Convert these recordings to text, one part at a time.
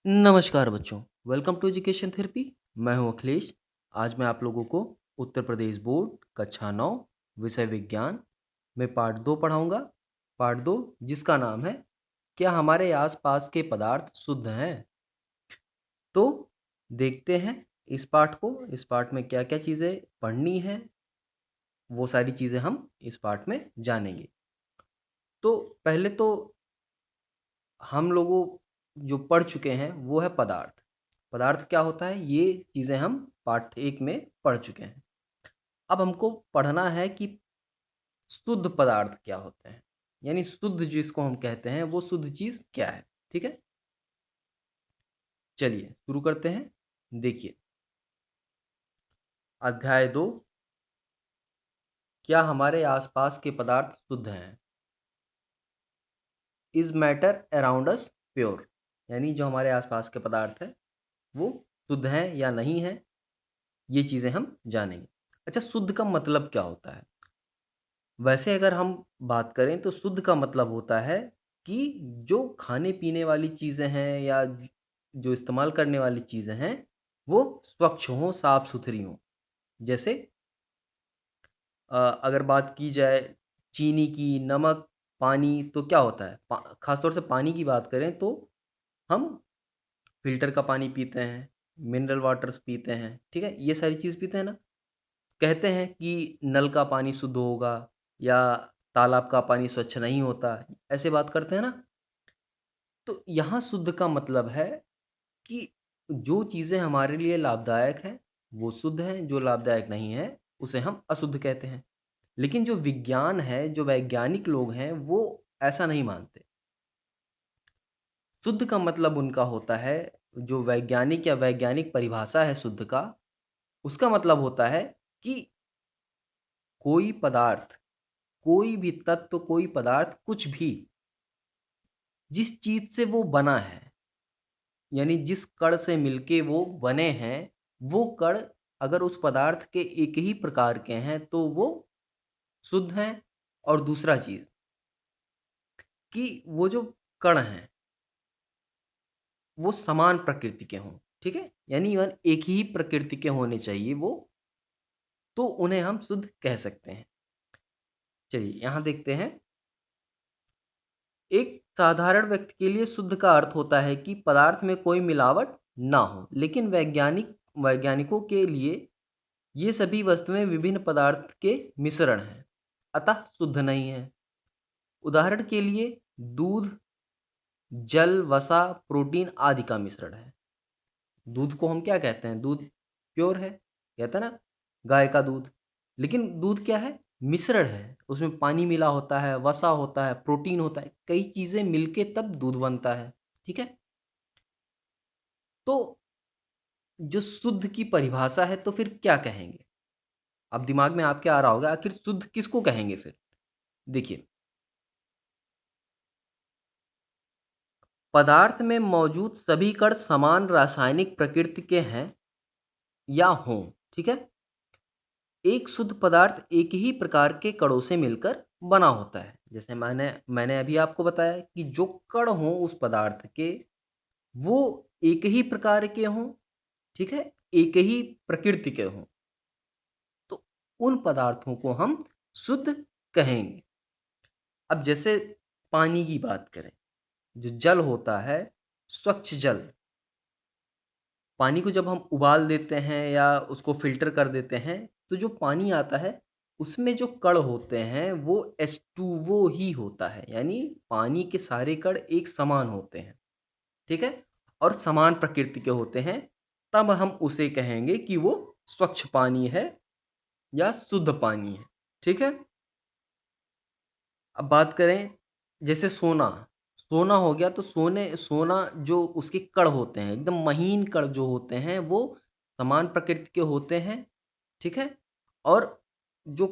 नमस्कार बच्चों, welcome to education therapy. मैं हूं अखिलेश। आज मैं आप लोगों को उत्तर प्रदेश बोर्ड कक्षा 9 विषय विज्ञान में पार्ट 2 पढ़ाऊंगा। पार्ट 2 जिसका नाम है क्या हमारे आसपास के पदार्थ शुद्ध हैं। तो देखते हैं इस पार्ट को। इस पार्ट में क्या क्या चीज़ें पढ़नी है, वो सारी चीज़ें हम इस पार्ट में जानेंगे। तो पहले तो हम लोगों जो पढ़ चुके हैं वो है पदार्थ। पदार्थ क्या होता है, ये चीज़ें हम पार्ट 1 में पढ़ चुके हैं। अब हमको पढ़ना है कि शुद्ध पदार्थ क्या होते हैं, यानी शुद्ध जिसको हम कहते हैं वो शुद्ध चीज़ क्या है। ठीक है, चलिए शुरू करते हैं। देखिए, अध्याय 2, क्या हमारे आसपास के पदार्थ शुद्ध हैं। Is matter around us pure, यानी जो हमारे आसपास के पदार्थ हैं वो शुद्ध हैं या नहीं हैं, ये चीज़ें हम जानेंगे। अच्छा, शुद्ध का मतलब क्या होता है? वैसे अगर हम बात करें तो शुद्ध का मतलब होता है कि जो खाने-पीने वाली चीज़ें हैं या जो इस्तेमाल करने वाली चीज़ें हैं, वो स्वच्छ हों, साफ-सुथरी हों। जैसे अगर बात की जाए चीनी की, नमक, पानी, तो क्या होता है? ख़ास तौर से पानी की बात करें तो हम फ़िल्टर का पानी पीते हैं, मिनरल वाटर्स पीते हैं, ठीक है? ये सारी चीज़ पीते हैं ना? कहते हैं कि नल का पानी शुद्ध होगा या तालाब का पानी स्वच्छ नहीं होता, ऐसे बात करते हैं ना? तो यहाँ शुद्ध का मतलब है कि जो चीज़ें हमारे लिए लाभदायक हैं, वो शुद्ध हैं, जो लाभदायक नहीं है, उसे हम अशुद्ध कहते हैं। लेकिन जो विज्ञान है, जो वैज्ञानिक लोग हैं, वो ऐसा नहीं मानते। शुद्ध का मतलब उनका होता है, जो वैज्ञानिक या वैज्ञानिक परिभाषा है शुद्ध का, उसका मतलब होता है कि कोई पदार्थ, कोई भी तत्व, कोई पदार्थ, कुछ भी जिस चीज़ से वो बना है, यानी जिस कण से मिलके वो बने हैं, वो कण अगर उस पदार्थ के एक ही प्रकार के हैं, तो वो शुद्ध हैं। और दूसरा चीज़ कि वो जो कण हैं, वो समान प्रकृति के हों, ठीक है? यानी वह एक ही प्रकृति के होने चाहिए वो, तो उन्हें हम शुद्ध कह सकते हैं। चलिए, यहाँ देखते हैं। एक साधारण व्यक्ति के लिए शुद्ध का अर्थ होता है कि पदार्थ में कोई मिलावट ना हो, लेकिन वैज्ञानिकों के लिए ये सभी वस्तुएं विभिन्न पदार्थ के मिश्रण हैं, अतः शुद्ध नहीं है। उदाहरण के लिए दूध, जल, वसा, प्रोटीन आदि का मिश्रण है। दूध को हम क्या कहते हैं? दूध प्योर है, कहते हैं ना, गाय का दूध। लेकिन दूध क्या है? मिश्रण है, उसमें पानी मिला होता है, वसा होता है, प्रोटीन होता है, कई चीज़ें मिलके तब दूध बनता है। ठीक है, तो जो शुद्ध की परिभाषा है, तो फिर क्या कहेंगे? अब दिमाग में आपके आ रहा होगा, आखिर शुद्ध किसको कहेंगे फिर? देखिए, पदार्थ में मौजूद सभी कण समान रासायनिक प्रकृति के हैं या हों, ठीक है? एक शुद्ध पदार्थ एक ही प्रकार के कणों से मिलकर बना होता है। जैसे मैंने अभी आपको बताया कि जो कण हों उस पदार्थ के, वो एक ही प्रकार के हों, ठीक है? एक ही प्रकृति के हों, तो उन पदार्थों को हम शुद्ध कहेंगे। अब जैसे पानी की बात करें, जो जल होता है, स्वच्छ जल, पानी को जब हम उबाल देते हैं या उसको फ़िल्टर कर देते हैं, तो जो पानी आता है, उसमें जो कण होते हैं, वो H2O ही होता है। यानी पानी के सारे कण एक समान होते हैं, ठीक है? और समान प्रकृति के होते हैं, तब हम उसे कहेंगे कि वो स्वच्छ पानी है या शुद्ध पानी है, ठीक है? अब बात करें जैसे सोना, सोना हो गया, तो सोना जो उसके कण होते हैं, एकदम महीन कण जो होते हैं, वो समान प्रकृति के होते हैं, ठीक है? और जो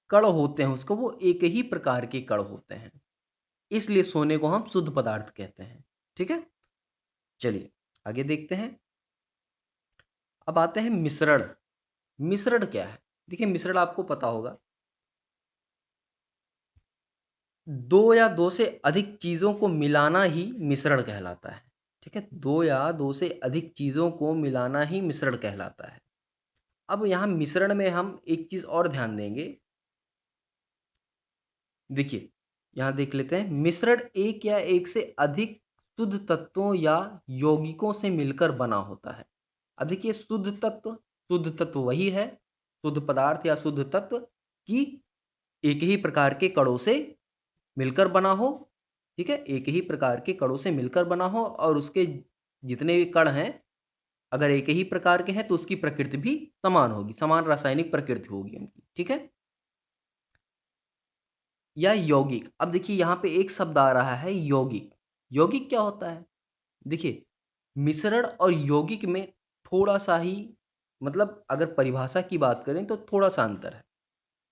कण होते हैं उसको, वो एक ही प्रकार के कण होते हैं, इसलिए सोने को हम शुद्ध पदार्थ कहते हैं, ठीक है? चलिए आगे देखते हैं। अब आते हैं मिश्रण। मिश्रण क्या है? देखिए, मिश्रण आपको पता होगा, 2 या 2 से अधिक चीज़ों को मिलाना ही मिश्रण कहलाता है, ठीक है, दो या दो से अधिक चीज़ों को मिलाना ही मिश्रण कहलाता है। अब यहाँ मिश्रण में हम एक चीज़ और ध्यान देंगे। देखिए, यहाँ देख लेते हैं, मिश्रण एक या एक से अधिक शुद्ध तत्वों या यौगिकों से मिलकर बना होता है। अब देखिए, शुद्ध तत्व वही है, शुद्ध पदार्थ या शुद्ध तत्व कि एक ही प्रकार के कणों से मिलकर बना हो। ठीक है, एक ही प्रकार के कणों से मिलकर बना हो और उसके जितने भी कण हैं, अगर एक ही प्रकार के हैं तो उसकी प्रकृति भी समान होगी, समान रासायनिक प्रकृति होगी उनकी। ठीक है, या यौगिक। अब देखिए, यहाँ पे एक शब्द आ रहा है यौगिक। यौगिक क्या होता है? देखिए, मिश्रण और यौगिक में थोड़ा सा ही, मतलब अगर परिभाषा की बात करें तो थोड़ा सा अंतर है।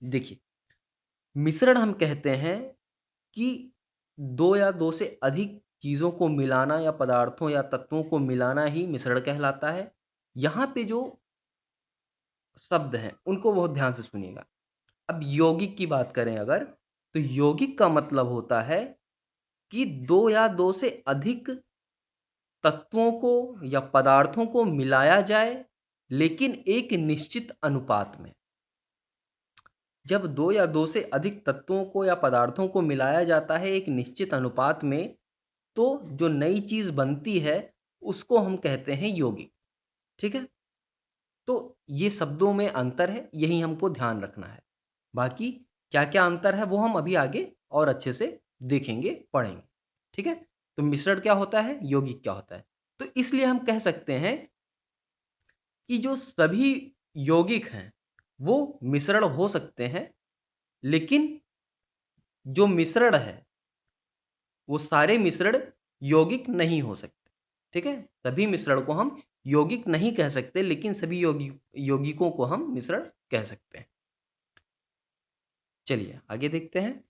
देखिए, मिश्रण हम कहते हैं कि दो या दो से अधिक चीज़ों को मिलाना या पदार्थों या तत्वों को मिलाना ही मिश्रण कहलाता है। यहाँ पे जो शब्द हैं उनको बहुत ध्यान से सुनिएगा। अब यौगिक की बात करें अगर, तो यौगिक का मतलब होता है कि दो या दो से अधिक तत्वों को या पदार्थों को मिलाया जाए, लेकिन एक निश्चित अनुपात में। जब दो या दो से अधिक तत्वों को या पदार्थों को मिलाया जाता है एक निश्चित अनुपात में, तो जो नई चीज़ बनती है उसको हम कहते हैं यौगिक। ठीक है, तो ये शब्दों में अंतर है, यही हमको ध्यान रखना है। बाकी क्या क्या अंतर है वो हम अभी आगे और अच्छे से देखेंगे, पढ़ेंगे। ठीक है, तो मिश्रण क्या होता है, यौगिक क्या होता है। तो इसलिए हम कह सकते हैं कि जो सभी यौगिक हैं वो मिश्रण हो सकते हैं, लेकिन जो मिश्रण है वो सारे मिश्रण यौगिक नहीं हो सकते। ठीक है, सभी मिश्रण को हम यौगिक नहीं कह सकते, लेकिन सभी यौगिकों को हम मिश्रण कह सकते हैं। चलिए आगे देखते हैं।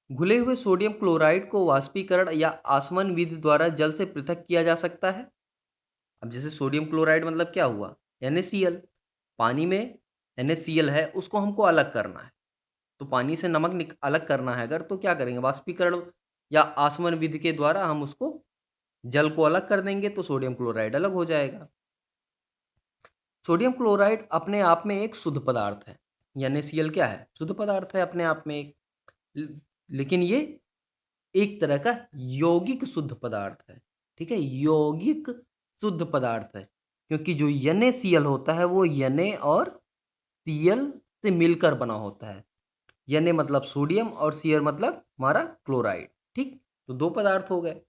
घुले हुए सोडियम क्लोराइड को वाष्पीकरण या आसवन विधि द्वारा जल से पृथक किया जा सकता है। अब जैसे सोडियम क्लोराइड मतलब क्या हुआ, NaCl। पानी में NaCl है, उसको हमको अलग करना है, तो पानी से नमक अलग करना है अगर, तो क्या करेंगे, वाष्पीकरण या आसवन विधि के द्वारा हम उसको जल को अलग कर देंगे, तो सोडियम क्लोराइड अलग हो जाएगा। सोडियम क्लोराइड अपने आप में एक शुद्ध पदार्थ है। NaCl क्या है, शुद्ध पदार्थ है अपने आप में एक, लेकिन ये एक तरह का यौगिक शुद्ध पदार्थ है। ठीक है, यौगिक शुद्ध पदार्थ है, क्योंकि जो NaCl होता है वो Na और Cl से मिलकर बना होता है। Na मतलब सोडियम और Cl मतलब हमारा क्लोराइड। ठीक, तो दो पदार्थ हो गए,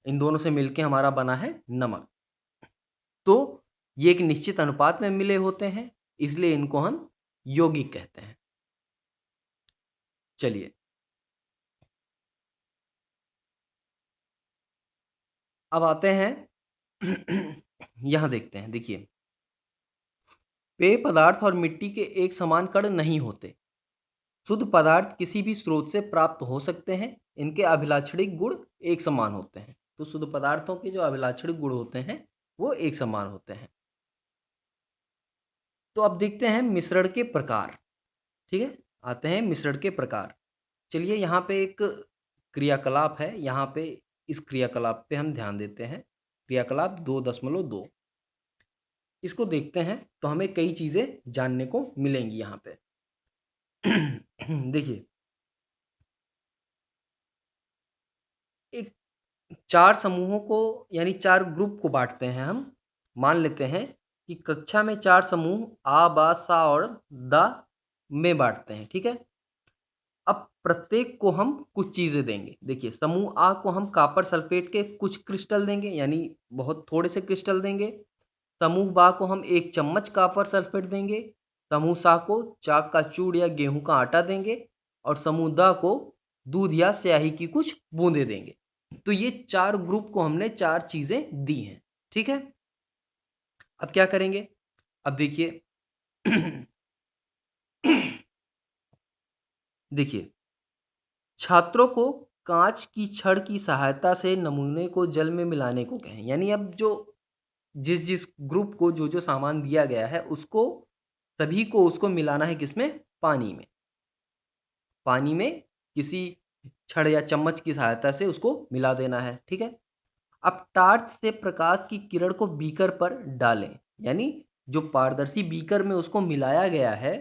इन दोनों से मिलके हमारा बना है नमक। तो ये एक निश्चित अनुपात में मिले होते हैं, इसलिए इनको हम यौगिक कहते हैं। चलिए अब आते हैं यहाँ देखते हैं। देखिए, पेय पदार्थ और मिट्टी के एक समान कण नहीं होते। शुद्ध पदार्थ किसी भी स्रोत से प्राप्त हो सकते हैं, इनके अभिलाक्षणिक गुण एक समान होते हैं। तो शुद्ध पदार्थों के जो अभिलाक्षणिक गुण होते हैं वो एक समान होते हैं। तो अब देखते हैं मिश्रण के प्रकार। ठीक है, आते हैं मिश्रण के प्रकार। चलिए, यहाँ पे एक क्रियाकलाप है, यहाँ पे इस क्रियाकलाप पे हम ध्यान देते हैं। क्रियाकलाप 2.2 इसको देखते हैं तो हमें कई चीज़ें जानने को मिलेंगी यहाँ पे। देखिए, एक चार समूहों को यानी चार ग्रुप को बांटते हैं हम। मान लेते हैं कि कक्षा में चार समूह आ, बा, सा और दा में बांटते हैं। ठीक है, अब प्रत्येक को हम कुछ चीज़ें देंगे। देखिए, समूह आ को हम कॉपर सल्फेट के कुछ क्रिस्टल देंगे, यानी बहुत थोड़े से क्रिस्टल देंगे। समूह बा को हम 1 चम्मच कॉपर सल्फेट देंगे। समूह सा को चाक का चूड़ या गेहूं का आटा देंगे। और समूह द को दूध या स्याही की कुछ बूंदें देंगे। तो ये चार ग्रुप को हमने चार चीज़ें दी हैं। ठीक है, अब क्या करेंगे, अब देखिए देखिए, छात्रों को कांच की छड़ की सहायता से नमूने को जल में मिलाने को कहें। यानी अब जो जिस जिस ग्रुप को जो जो सामान दिया गया है उसको सभी को उसको मिलाना है, किसमें, पानी में। पानी में किसी छड़ या चम्मच की सहायता से उसको मिला देना है। ठीक है। अब टार्च से प्रकाश की किरण को बीकर पर डालें, यानी जो पारदर्शी बीकर में उसको मिलाया गया है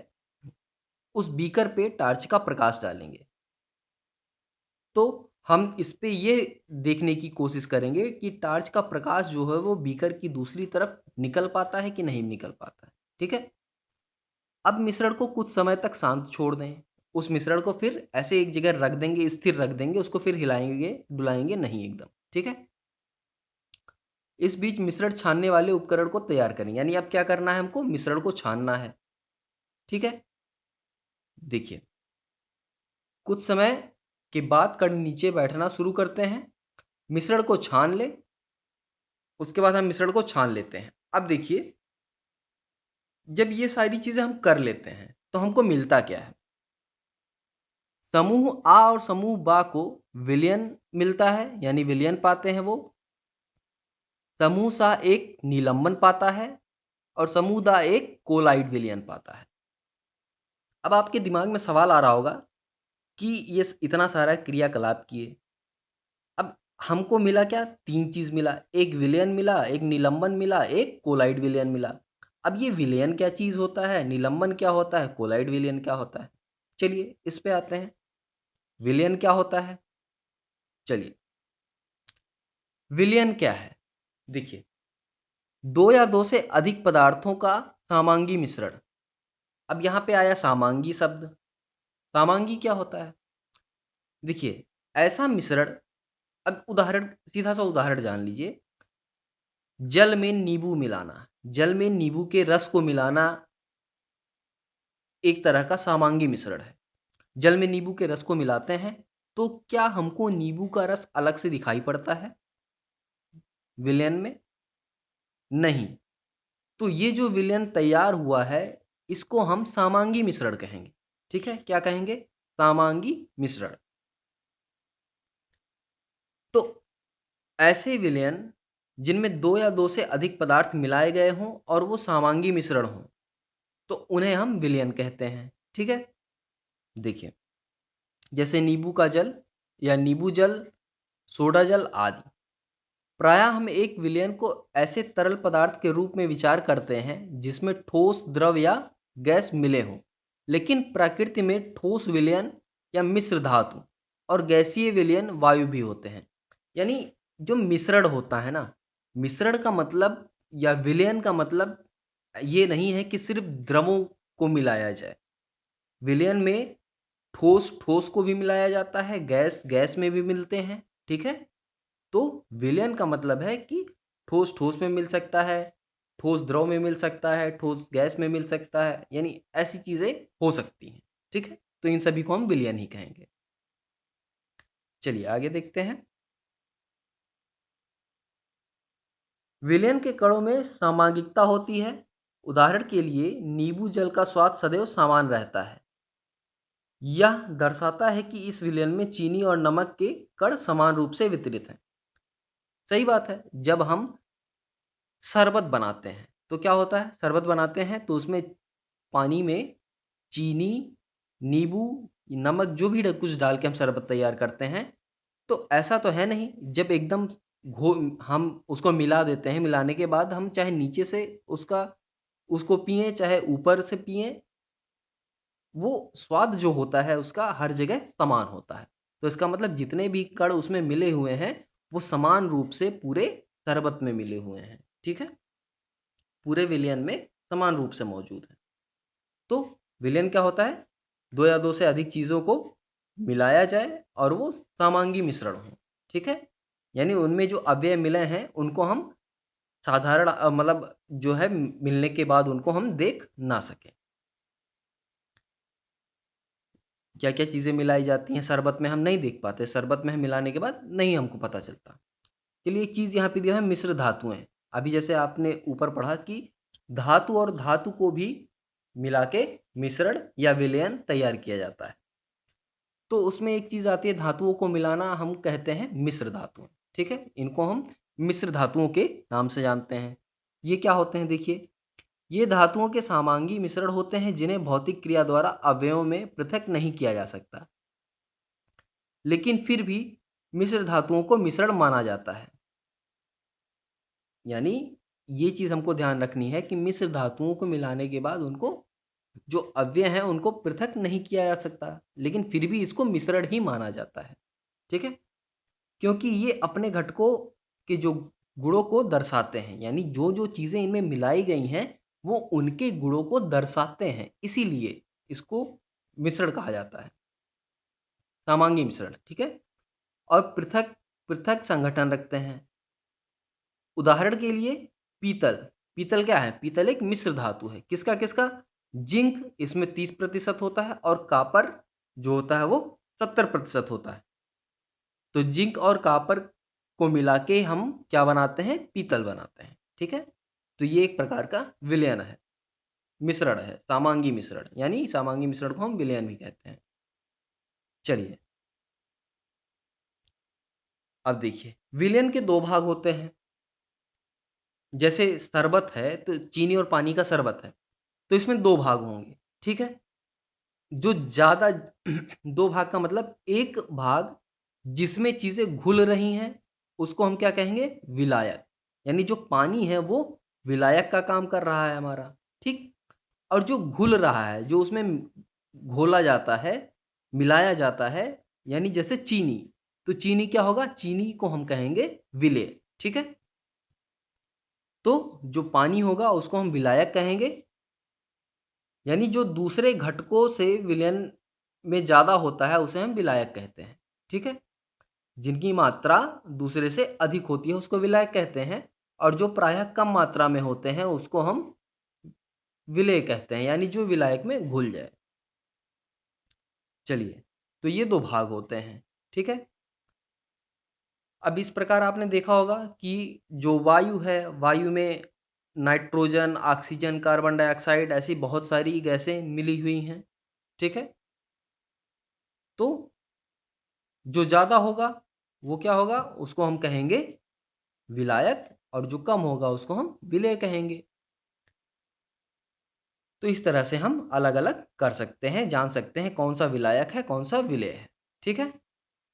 उस बीकर पे टार्च का प्रकाश डालेंगे। तो हम इस पे ये देखने की कोशिश करेंगे कि टार्च का प्रकाश जो है वो बीकर की दूसरी तरफ निकल पाता है कि नहीं निकल पाता है। ठीक है। अब मिश्रण को कुछ समय तक शांत छोड़ दें। उस मिश्रण को फिर ऐसे एक जगह रख देंगे, स्थिर रख देंगे, उसको फिर हिलाएंगे डुलाएंगे नहीं एकदम। ठीक है। इस बीच मिश्रण छानने वाले उपकरण को तैयार करें, यानी अब क्या करना है, हमको मिश्रण को छानना है। ठीक है। देखिए, कुछ समय के बाद कण नीचे बैठना शुरू करते हैं। मिश्रण को छान ले, उसके बाद हम मिश्रण को छान लेते हैं। अब देखिए, जब ये सारी चीजें हम कर लेते हैं तो हमको मिलता क्या है। समूह आ और समूह बा को विलयन मिलता है, यानी विलयन पाते हैं वो। समूह सा एक निलंबन पाता है और समूह दा एक कोलाइड विलयन पाता है। अब आपके दिमाग में सवाल आ रहा होगा कि ये इतना सारा क्रियाकलाप किए, अब हमको मिला क्या, तीन चीज मिला, एक विलयन मिला, एक निलंबन मिला, एक कोलाइड विलयन मिला। अब ये विलयन क्या चीज होता है, निलंबन क्या होता है, कोलाइड विलयन क्या होता है, चलिए इस पे आते हैं। विलयन क्या होता है, चलिए विलयन क्या है। देखिए, दो या दो से अधिक पदार्थों का सामांगी मिश्रण। अब यहाँ पे आया सामांगी शब्द। सामांगी क्या होता है, देखिए ऐसा मिश्रण, अब उदाहरण, सीधा सा उदाहरण जान लीजिए। जल में नींबू मिलाना, जल में नींबू के रस को मिलाना एक तरह का सामांगी मिश्रण है। जल में नींबू के रस को मिलाते हैं तो क्या हमको नींबू का रस अलग से दिखाई पड़ता है विलयन में, नहीं। तो ये जो विलयन तैयार हुआ है इसको हम सामांगी मिश्रण कहेंगे। ठीक है, क्या कहेंगे, सामांगी मिश्रण। तो ऐसे विलयन जिनमें दो या दो से अधिक पदार्थ मिलाए गए हों और वो सामांगी मिश्रण हों तो उन्हें हम विलयन कहते हैं। ठीक है। देखिए, जैसे नींबू का जल या नींबू जल, सोडा जल आदि। प्रायः हम एक विलयन को ऐसे तरल पदार्थ के रूप में विचार करते हैं जिसमें ठोस, द्रव या गैस मिले हों। लेकिन प्रकृति में ठोस विलयन या मिश्र धातु और गैसीय विलयन वायु भी होते हैं। यानी जो मिश्रण होता है ना, मिश्रण का मतलब या विलयन का मतलब ये नहीं है कि सिर्फ द्रवों को मिलाया जाए। विलयन में ठोस ठोस को भी मिलाया जाता है, गैस गैस में भी मिलते हैं। ठीक है। तो विलयन का मतलब है कि ठोस ठोस में मिल सकता है, ठोस द्रव में मिल सकता है, ठोस गैस में मिल सकता है, यानी ऐसी चीजें हो सकती हैं। ठीक है। तो इन सभी को हम विलयन ही कहेंगे। चलिए आगे देखते हैं। विलयन के कणों में सामांगिकता होती है। उदाहरण के लिए नींबू जल का स्वाद सदैव समान रहता है। यह दर्शाता है कि इस विलयन में चीनी और नमक के कण समान रूप से वितरित हैं। सही बात है। जब हम शरबत बनाते हैं तो क्या होता है, शरबत बनाते हैं तो उसमें पानी में चीनी, नींबू, नमक जो भी कुछ डाल के हम शरबत तैयार करते हैं। तो ऐसा तो है नहीं, जब एकदम घो हम उसको मिला देते हैं, मिलाने के बाद हम चाहे नीचे से उसको पिएं चाहे ऊपर से पिएं, वो स्वाद जो होता है उसका हर जगह समान होता है। तो इसका मतलब जितने भी कण उसमें मिले हुए हैं वो समान रूप से पूरे शरबत में मिले हुए हैं। ठीक है। पूरे विलयन में समान रूप से मौजूद है। तो विलयन क्या होता है, दो या दो से अधिक चीज़ों को मिलाया जाए और वो सामांगी मिश्रण हो। ठीक है। यानी उनमें जो अवयव मिले हैं उनको हम साधारण मतलब जो है मिलने के बाद उनको हम देख ना सकें। क्या क्या चीज़ें मिलाई जाती हैं शरबत में हम नहीं देख पाते, शरबत में हम मिलाने के बाद नहीं हमको पता चलता। चलिए एक चीज़ यहाँ पे दिया है, मिश्र धातुएं। अभी जैसे आपने ऊपर पढ़ा कि धातु और धातु को भी मिला के मिश्रण या विलयन तैयार किया जाता है। तो उसमें एक चीज़ आती है, धातुओं को मिलाना हम कहते हैं मिश्र धातुएं। ठीक है। इनको हम मिश्र धातुओं के नाम से जानते हैं। ये क्या होते हैं, देखिए ये धातुओं के सामांगी मिश्रण होते हैं जिन्हें भौतिक क्रिया द्वारा अवयवों में पृथक नहीं किया जा सकता। लेकिन फिर भी मिश्र धातुओं को मिश्रण माना जाता है। यानी ये चीज़ हमको ध्यान रखनी है कि मिश्र धातुओं को मिलाने के बाद उनको जो अव्यय हैं उनको पृथक नहीं किया जा सकता, लेकिन फिर भी इसको मिश्रण ही माना जाता है। ठीक है? क्योंकि ये अपने घटकों के जो गुणों को दर्शाते हैं, यानी जो चीज़ें इनमें मिलाई गई हैं वो उनके गुणों को दर्शाते हैं, इसीलिए इसको मिश्रण कहा जाता है, समांगी मिश्रण। ठीक है? और पृथक पृथक संगठन रखते हैं। उदाहरण के लिए पीतल। पीतल क्या है? पीतल एक मिश्र धातु है। किसका किसका? जिंक इसमें 30% होता है और कॉपर जो होता है वो 70% होता है। तो जिंक और कॉपर को मिला के हम क्या बनाते हैं? पीतल बनाते हैं। ठीक है? तो ये एक प्रकार का विलयन है, मिश्रण है, समांगी मिश्रण। यानी समांगी मिश्रण को हम विलयन भी कहते हैं। चलिए अब देखिए, विलयन के दो भाग होते हैं। जैसे शरबत है तो चीनी और पानी का शरबत है, तो इसमें दो भाग होंगे। ठीक है? जो ज़्यादा दो भाग का मतलब एक भाग जिसमें चीज़ें घुल रही हैं उसको हम क्या कहेंगे? विलायक। यानी जो पानी है वो विलायक का काम कर रहा है हमारा। ठीक? और जो घुल रहा है, जो उसमें घोला जाता है, मिलाया जाता है, यानी जैसे चीनी, तो चीनी क्या होगा? चीनी को हम कहेंगे विलेय। ठीक है? तो जो पानी होगा उसको हम विलायक कहेंगे, यानी जो दूसरे घटकों से विलयन में ज़्यादा होता है उसे हम विलायक कहते हैं। ठीक है? जिनकी मात्रा दूसरे से अधिक होती है उसको विलायक कहते हैं, और जो प्रायः कम मात्रा में होते हैं उसको हम विलेय कहते हैं, यानी जो विलायक में घुल जाए। चलिए, तो ये दो भाग होते हैं। ठीक है? अब इस प्रकार आपने देखा होगा कि जो वायु है, वायु में नाइट्रोजन, ऑक्सीजन, कार्बन डाइऑक्साइड ऐसी बहुत सारी गैसें मिली हुई हैं। ठीक है? तो जो ज़्यादा होगा वो क्या होगा? उसको हम कहेंगे विलायक, और जो कम होगा उसको हम विलेय कहेंगे। तो इस तरह से हम अलग-अलग कर सकते हैं, जान सकते हैं कौन सा विलायक है, कौन सा विलेय है। ठीक है?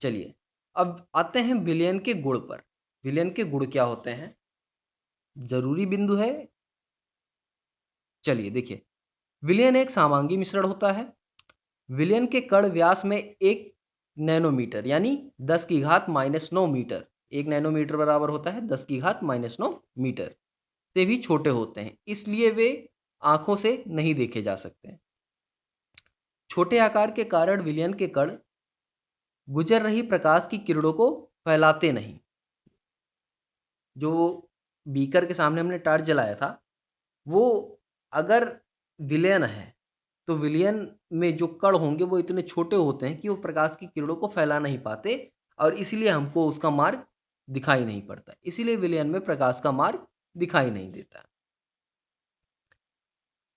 चलिए, अब आते हैं विलयन के गुण पर। विलयन के गुण क्या होते हैं? ज़रूरी बिंदु है। चलिए देखिए, विलयन एक समांगी मिश्रण होता है। विलयन के कण व्यास में 1 नैनोमीटर यानी 10 की घात -9 मीटर, 1 नैनोमीटर बराबर होता है 10 की घात -9 मीटर से भी छोटे होते हैं, इसलिए वे आँखों से नहीं देखे जा सकते हैं। छोटे आकार के कारण विलयन के कण गुजर रही प्रकाश की किरणों को फैलाते नहीं। जो बीकर के सामने हमने टॉर्च जलाया था, वो अगर विलयन है, तो विलयन में जो कण होंगे वो इतने छोटे होते हैं कि वो प्रकाश की किरणों को फैला नहीं पाते, और इसीलिए हमको उसका मार्ग दिखाई नहीं पड़ता। इसीलिए विलयन में प्रकाश का मार्ग दिखाई नहीं देता।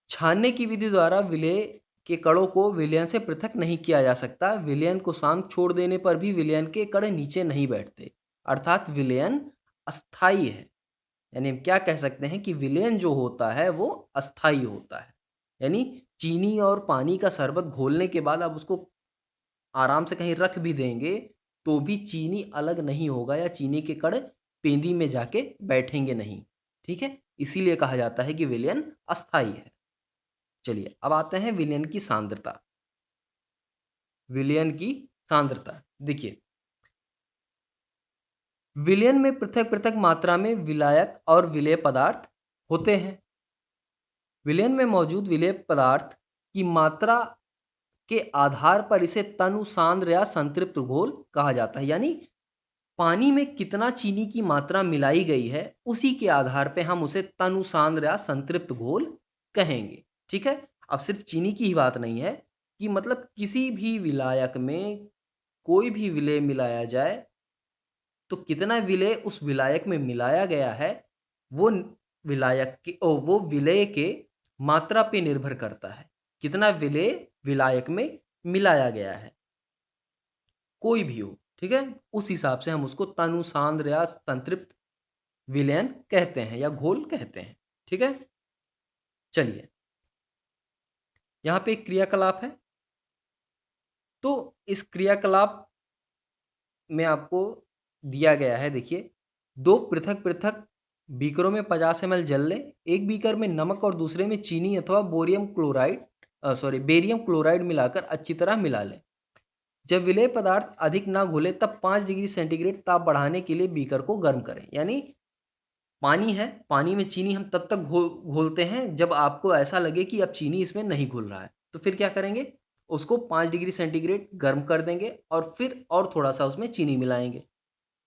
छानने की विधि द्वारा विलेय के कणों को विलयन से पृथक नहीं किया जा सकता। विलयन को शांत छोड़ देने पर भी विलयन के कण नीचे नहीं बैठते, अर्थात विलयन अस्थायी है। यानी हम क्या कह सकते हैं कि विलयन जो होता है वो अस्थायी होता है। यानी चीनी और पानी का शरबत घोलने के बाद आप उसको आराम से कहीं रख भी देंगे तो भी चीनी अलग नहीं होगा, या चीनी के कण पेंदी में जाके बैठेंगे नहीं। ठीक है? इसीलिए कहा जाता है कि विलयन अस्थायी है। चलिए अब आते हैं विलयन की सांद्रता। विलयन की सांद्रता देखिए, विलयन में पृथक पृथक मात्रा में विलायक और विलेय पदार्थ होते हैं। विलयन में मौजूद विलेय पदार्थ की मात्रा के आधार पर इसे तनु सांद्र या संतृप्त घोल कहा जाता है। यानी पानी में कितना चीनी की मात्रा मिलाई गई है उसी के आधार पे हम उसे तनु सांद्र या संतृप्त घोल कहेंगे। ठीक है? अब सिर्फ चीनी की ही बात नहीं है, कि मतलब किसी भी विलायक में कोई भी विलेय मिलाया जाए तो कितना विलेय उस विलायक में मिलाया गया है वो वो विलेय के मात्रा पे निर्भर करता है। कितना विलेय विलायक में मिलाया गया है, कोई भी हो। ठीक है? उस हिसाब से हम उसको तनु सांद्र या संतृप्त विलयन कहते हैं या घोल कहते हैं। ठीक है? चलिए, यहाँ पे एक क्रियाकलाप है, तो इस क्रियाकलाप में आपको दिया गया है, देखिए, 2 पृथक-पृथक बीकरों में 50 ml जल लें। एक बीकर में नमक और दूसरे में चीनी अथवा बेरियम क्लोराइड मिलाकर अच्छी तरह मिला लें। जब विलेय पदार्थ अधिक ना घुले तब 5 डिग्री सेंटीग्रेड ताप बढ़ाने के लिए बीकर को गर्म करें। यानी पानी है, पानी में चीनी हम तब तक घोलते हैं जब आपको ऐसा लगे कि अब चीनी इसमें नहीं घुल रहा है। तो फिर क्या करेंगे, उसको 5 डिग्री सेंटीग्रेड गर्म कर देंगे और फिर और थोड़ा-सा उसमें चीनी मिलाएँगे।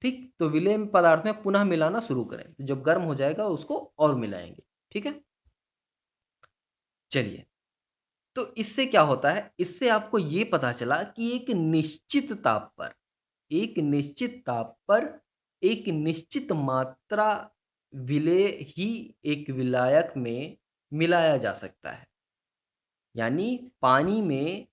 ठीक? तो विलेय पदार्थ में पुनः मिलाना शुरू करें। तो जब गर्म हो जाएगा उसको और मिलाएँगे। ठीक है? चलिए, तो इससे क्या होता है, इससे आपको ये पता चला कि एक निश्चित ताप पर एक निश्चित मात्रा विलेय ही एक विलायक में मिलाया जा सकता है। यानी पानी में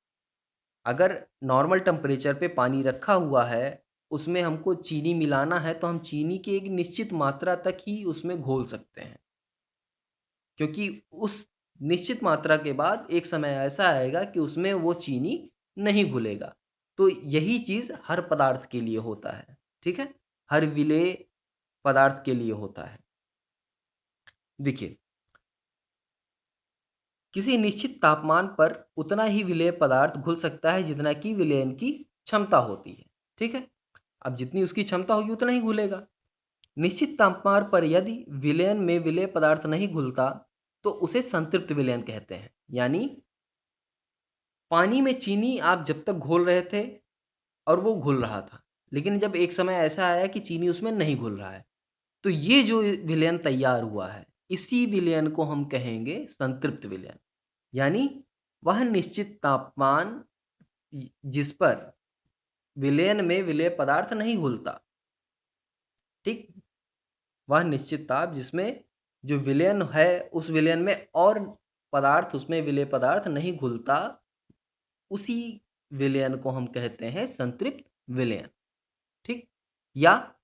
अगर नॉर्मल टेम्परेचर पे पानी रखा हुआ है, उसमें हमको चीनी मिलाना है तो हम चीनी की एक निश्चित मात्रा तक ही उसमें घोल सकते हैं। क्योंकि उस निश्चित मात्रा के बाद एक समय ऐसा आएगा कि उसमें वो चीनी नहीं घुलेगा। तो यही चीज़ हर पदार्थ के लिए होता है, ठीक है? हर विलेय पदार्थ के लिए होता है। देखिए, किसी निश्चित तापमान पर उतना ही विलेय पदार्थ घुल सकता है जितना कि विलयन की क्षमता होती है, ठीक है? अब जितनी उसकी क्षमता होगी उतना ही घुलेगा। निश्चित तापमान पर यदि विलयन में विलेय पदार्थ नहीं घुलता, तो उसे संतृप्त विलयन कहते हैं। यानी पानी में चीनी आप जब तक घोल रहे थे और वो घुल रहा था, लेकिन जब एक समय ऐसा आया कि चीनी उसमें नहीं घुल रहा है, तो ये जो विलयन तैयार हुआ है, इसी विलयन को हम कहेंगे संतृप्त विलयन। यानी वह निश्चित तापमान जिस पर विलयन में विलेय पदार्थ नहीं घुलता, ठीक? वह निश्चित ताप जिसमें जो विलयन है उस विलयन में और पदार्थ उसमें विलेय पदार्थ नहीं घुलता, उसी विलयन को हम कहते हैं संतृप्त विलयन, ठीक? या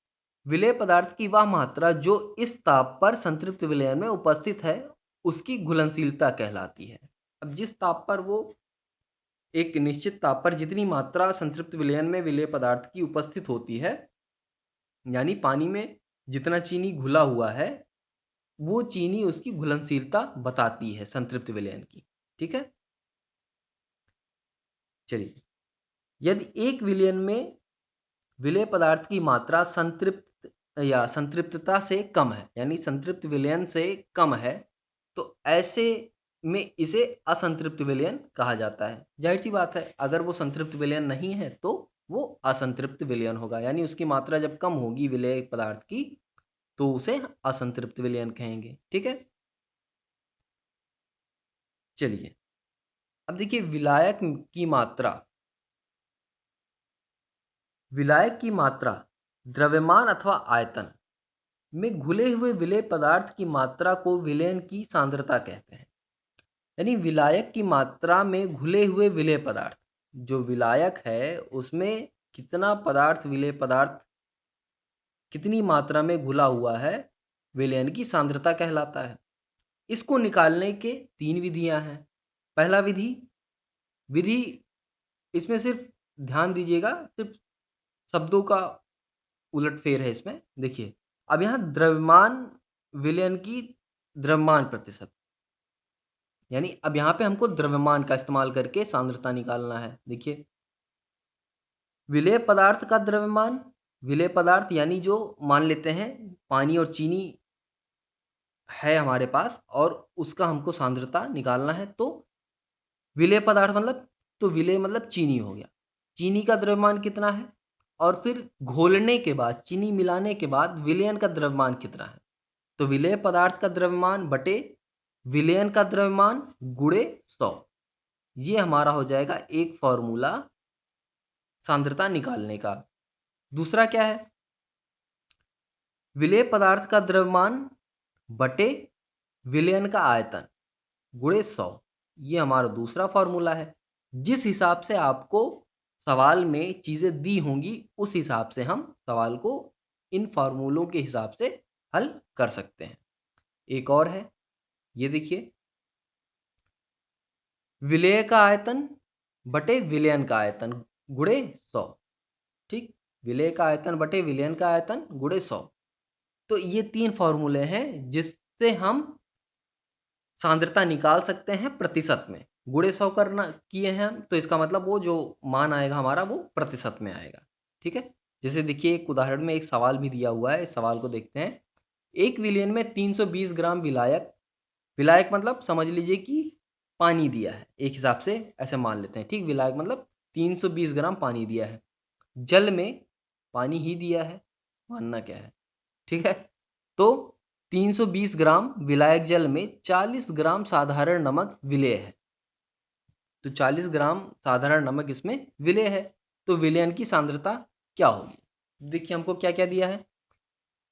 विलेय पदार्थ की वह मात्रा जो इस ताप पर संतृप्त विलयन में उपस्थित है, उसकी घुलनशीलता कहलाती है। अब जिस ताप पर वो एक निश्चित ताप पर जितनी मात्रा संतृप्त विलयन में विलेय पदार्थ की उपस्थित होती है, यानी पानी में जितना चीनी घुला हुआ है, वो चीनी उसकी घुलनशीलता बताती है संतृप्त विलयन की, ठीक है? चलिए, यदि एक विलयन में विलेय पदार्थ की मात्रा संतृप्त या संतृप्तता से कम है, यानी संतृप्त विलयन से कम है, तो ऐसे में इसे असंतृप्त विलयन कहा जाता है। ज़ाहिर-सी बात है, अगर वो संतृप्त विलयन नहीं है, तो वो असंतृप्त विलयन होगा, यानी उसकी मात्रा जब कम होगी विलेय पदार्थ की, तो उसे असंतृप्त विलयन कहेंगे, ठीक है? चलिए, अब देखिए विलायक की मात्रा द्रव्यमान अथवा आयतन में घुले हुए विलेय पदार्थ की मात्रा को विलयन की सांद्रता कहते हैं। यानी विलायक की मात्रा में घुले हुए विलेय पदार्थ, जो विलायक है उसमें कितना पदार्थ विलेय पदार्थ कितनी मात्रा में घुला हुआ है, विलयन की सांद्रता कहलाता है। इसको निकालने के 3 विधियां हैं। पहला विधि इसमें सिर्फ ध्यान दीजिएगा, सिर्फ शब्दों का उलटफेर है इसमें। देखिए, अब यहाँ द्रव्यमान विलयन की द्रव्यमान प्रतिशत, यानी अब यहाँ पे हमको द्रव्यमान का इस्तेमाल करके सांद्रता निकालना है। देखिए, विलेय पदार्थ का द्रव्यमान, विलेय पदार्थ यानी जो मान लेते हैं पानी और चीनी है हमारे पास और उसका हमको सांद्रता निकालना है, तो विलेय पदार्थ मतलब, तो विलेय मतलब चीनी हो गया। चीनी का द्रव्यमान कितना है और फिर घोलने के बाद, चीनी मिलाने के बाद विलयन का द्रव्यमान कितना है, तो विलेय पदार्थ का द्रव्यमान बटे विलयन का द्रव्यमान गुणे 100। ये हमारा हो जाएगा एक फॉर्मूला सांद्रता निकालने का। दूसरा क्या है, विलेय पदार्थ का द्रव्यमान बटे विलयन का आयतन गुणे 100। ये हमारा दूसरा फॉर्मूला है। जिस हिसाब से आपको सवाल में चीज़ें दी होंगी, उस हिसाब से हम सवाल को इन फॉर्मूलों के हिसाब से हल कर सकते हैं। एक और है, ये देखिए, विलेय का आयतन बटे विलयन का आयतन गुणे 100, ठीक? विलेय का आयतन बटे विलयन का आयतन गुणे 100। तो ये 3 फॉर्मूले हैं जिससे हम सांद्रता निकाल सकते हैं प्रतिशत में। गुणे 100 करना किए हैं हम, तो इसका मतलब वो जो मान आएगा हमारा वो प्रतिशत में आएगा। ठीक है, जैसे देखिए एक उदाहरण में एक सवाल भी दिया हुआ है, इस सवाल को देखते हैं। एक विलयन में 320 ग्राम विलायक, विलायक मतलब समझ लीजिए कि पानी दिया है, एक हिसाब से ऐसे मान लेते हैं। ठीक, विलायक मतलब 320 ग्राम पानी दिया है, जल में पानी ही दिया है, मानना क्या है। ठीक है, तो 320 ग्राम विलायक जल में 40 ग्राम साधारण नमक विलेय है। तो 40 ग्राम साधारण नमक इसमें विलेय है, तो विलयन की सांद्रता क्या होगी। देखिए हमको क्या क्या दिया है,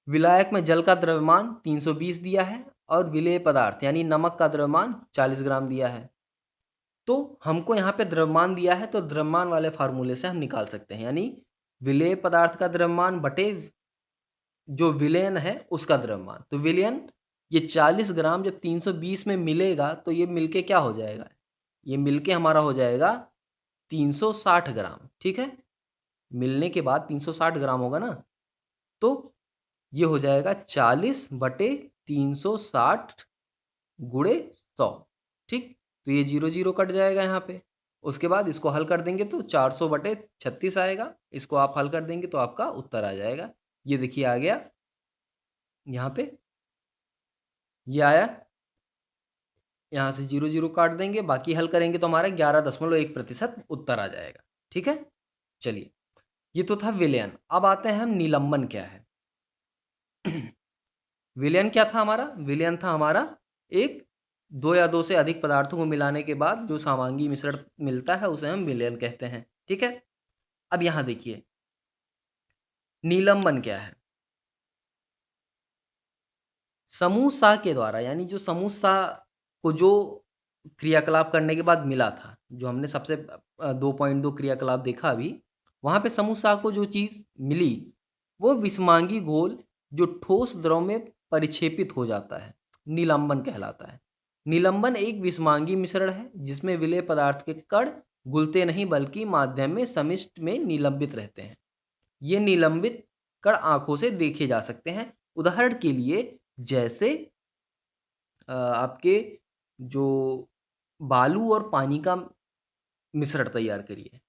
विलायक में जल का द्रव्यमान 320 दिया है और विलेय पदार्थ यानी नमक का द्रव्यमान 40 ग्राम दिया है। तो हमको यहाँ पे द्रव्यमान दिया है, तो द्रव्यमान वाले फार्मूले से हम निकाल सकते हैं, यानी विलेय पदार्थ का द्रव्यमान बटे जो विलयन है उसका द्रव्यमान। तो विलयन ये 40 ग्राम जब 320 में मिलेगा तो ये मिलके क्या हो जाएगा, ये मिलके हमारा हो जाएगा 360 ग्राम। ठीक है, मिलने के बाद 360 ग्राम होगा ना, तो ये हो जाएगा 40 बटे 360 गुणे 100। ठीक, तो ये 0 0 कट जाएगा यहाँ पे। उसके बाद इसको हल कर देंगे तो 400 बटे 36 आएगा, इसको आप हल कर देंगे तो आपका उत्तर आ जाएगा। ये देखिए आ गया यहाँ पे, ये आया। यहाँ से 0 0 काट देंगे, बाकी हल करेंगे तो हमारा 11.1% उत्तर आ जाएगा। ठीक है, चलिए ये तो था विलयन। अब आते हैं हम निलंबन क्या है। विलयन क्या था हमारा, विलयन था हमारा एक दो या दो से अधिक पदार्थों को मिलाने के बाद जो समांगी मिश्रण मिलता है उसे हम विलयन कहते हैं। ठीक है, अब यहाँ देखिए निलंबन क्या है। समूह सा के द्वारा, यानी जो समूह सा को जो क्रियाकलाप करने के बाद मिला था, जो हमने सबसे 2.2 क्रियाकलाप देखा अभी, वहाँ पे समूह सा को जो चीज़ मिली वो विषमांगी घोल जो ठोस द्रव में परिक्षेपित हो जाता है, निलंबन कहलाता है। निलंबन एक विषमांगी मिश्रण है जिसमें विलेय पदार्थ के कण घुलते नहीं बल्कि माध्यम में समिष्ट में निलंबित रहते हैं। ये निलंबित कण आंखों से देखे जा सकते हैं। उदाहरण के लिए जैसे आपके जो बालू और पानी का मिश्रण तैयार करिए,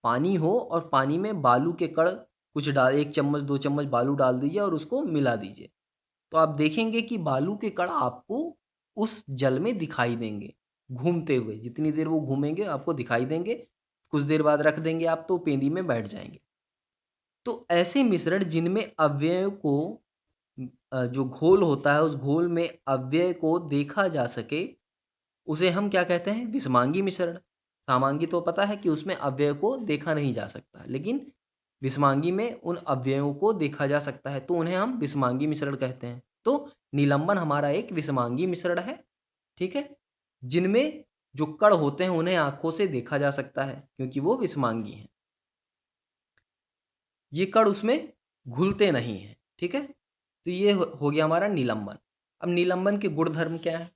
पानी हो और पानी में बालू के कण कुछ डाल, 1 चम्मच 2 चम्मच बालू डाल दीजिए और उसको मिला दीजिए, तो आप देखेंगे कि बालू के कण आपको उस जल में दिखाई देंगे घूमते हुए। जितनी देर वो घूमेंगे आपको दिखाई देंगे, कुछ देर बाद रख देंगे आप तो पेंदी में बैठ जाएंगे। तो ऐसे मिश्रण जिनमें अव्यय को जो घोल होता है उस घोल में अव्यय को देखा जा सके उसे हम क्या कहते हैं, विषमांगी मिश्रण। सामांगी तो पता है कि उसमें अव्यय को देखा नहीं जा सकता, लेकिन विषमांगी में उन अव्ययों को देखा जा सकता है, तो उन्हें हम विषमांगी मिश्रण कहते हैं। तो निलंबन हमारा एक विषमांगी मिश्रण है। ठीक है, जिनमें जो कण होते हैं उन्हें आंखों से देखा जा सकता है क्योंकि वो विषमांगी हैं, ये कण उसमें घुलते नहीं हैं। ठीक है, तो ये हो गया हमारा निलंबन। अब निलंबन के गुणधर्म क्या है।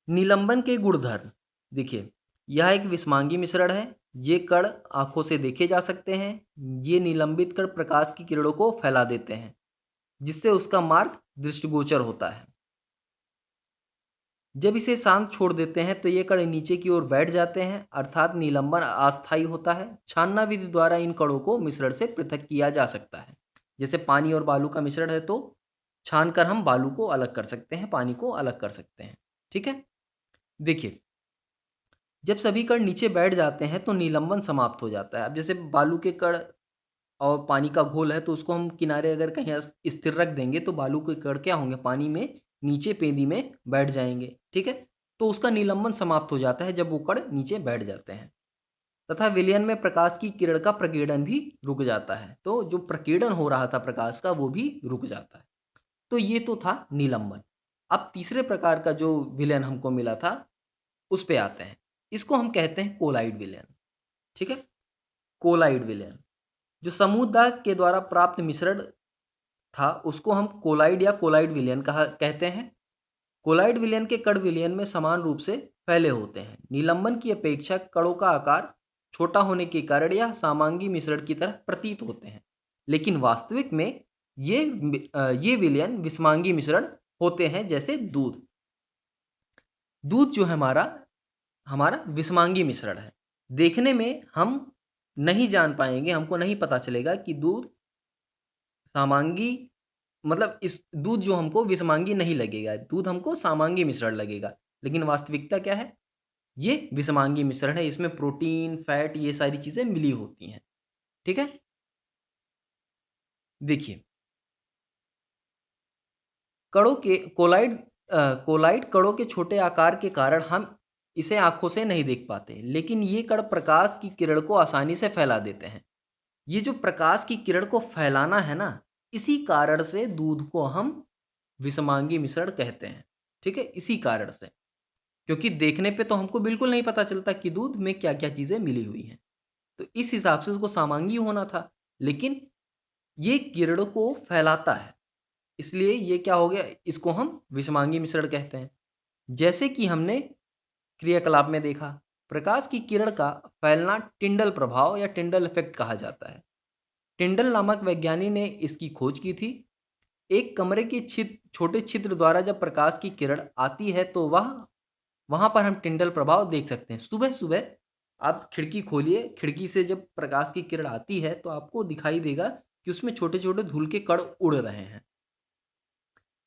निलंबन के गुणधर्म देखिए, यह एक विषमांगी मिश्रण है, ये कण आंखों से देखे जा सकते हैं, ये निलंबित कण प्रकाश की किरणों को फैला देते हैं जिससे उसका मार्ग दृष्टिगोचर होता है। जब इसे शांत छोड़ देते हैं तो ये कण नीचे की ओर बैठ जाते हैं, अर्थात निलंबन अस्थायी होता है। छानना विधि द्वारा इन कणों को मिश्रण से पृथक किया जा सकता है। जैसे पानी और बालू का मिश्रण है तो छान कर हम बालू को अलग कर सकते हैं, पानी को अलग कर सकते हैं। ठीक है, देखिए जब सभी कण नीचे बैठ जाते हैं तो निलंबन समाप्त हो जाता है। अब जैसे बालू के कण और पानी का घोल है तो उसको हम किनारे अगर कहीं स्थिर रख देंगे तो बालू के कण क्या होंगे, पानी में नीचे पेंदी में बैठ जाएंगे। ठीक है, तो उसका निलंबन समाप्त हो जाता है जब वो कण नीचे बैठ जाते हैं। तथा विलयन में प्रकाश की किरण का प्रकीर्णन भी रुक जाता है, तो जो प्रकीर्णन हो रहा था प्रकाश का वो भी रुक जाता है। तो ये तो था निलंबन। अब तीसरे प्रकार का जो विलयन हमको मिला था उस पे आते हैं। इसको हम कहते हैं कोलाइड विलयन। ठीक है, कोलाइड विलयन जो समुद्र के द्वारा प्राप्त मिश्रण था उसको हम कोलाइड या कोलाइड विलयन कहा कहते हैं। कोलाइड विलयन के कण विलयन में समान रूप से फैले होते हैं। निलंबन की अपेक्षा कणों का आकार छोटा होने के कारण यह समांगी मिश्रण की तरह प्रतीत होते हैं, लेकिन वास्तविक में ये विलयन विषमांगी मिश्रण होते हैं। जैसे दूध दूध जो है हमारा हमारा विषमांगी मिश्रण है। देखने में हम नहीं जान पाएंगे, हमको नहीं पता चलेगा कि दूध सामांगी, मतलब इस दूध जो हमको विषमांगी नहीं लगेगा, दूध हमको सामांगी मिश्रण लगेगा, लेकिन वास्तविकता क्या है, ये विषमांगी मिश्रण है। इसमें प्रोटीन, फैट, ये सारी चीज़ें मिली होती हैं। ठीक है, देखिए कणों के कोलाइड कणों के छोटे आकार के कारण हम इसे आंखों से नहीं देख पाते, लेकिन ये कण प्रकाश की किरण को आसानी से फैला देते हैं। ये जो प्रकाश की किरण को फैलाना है ना, इसी कारण से दूध को हम विषमांगी मिश्रण कहते हैं। ठीक है, इसी कारण से, क्योंकि देखने पे तो हमको बिल्कुल नहीं पता चलता कि दूध में क्या क्या चीज़ें मिली हुई हैं, तो इस हिसाब से उसको सामांगी होना था, लेकिन ये किरण को फैलाता है, इसलिए ये क्या हो गया, इसको हम विषमांगी मिश्रण कहते हैं। जैसे कि हमने क्रियाकलाप में देखा, प्रकाश की किरण का फैलना टिंडल प्रभाव या टिंडल इफेक्ट कहा जाता है। टिंडल नामक वैज्ञानिक ने इसकी खोज की थी। एक कमरे के छोटे छिद्र द्वारा जब प्रकाश की किरण आती है तो वहां पर हम टिंडल प्रभाव देख सकते हैं। सुबह सुबह आप खिड़की खोलिए, खिड़की से जब प्रकाश की किरण आती है तो आपको दिखाई देगा कि उसमें छोटे छोटे धूल के कण उड़ रहे हैं।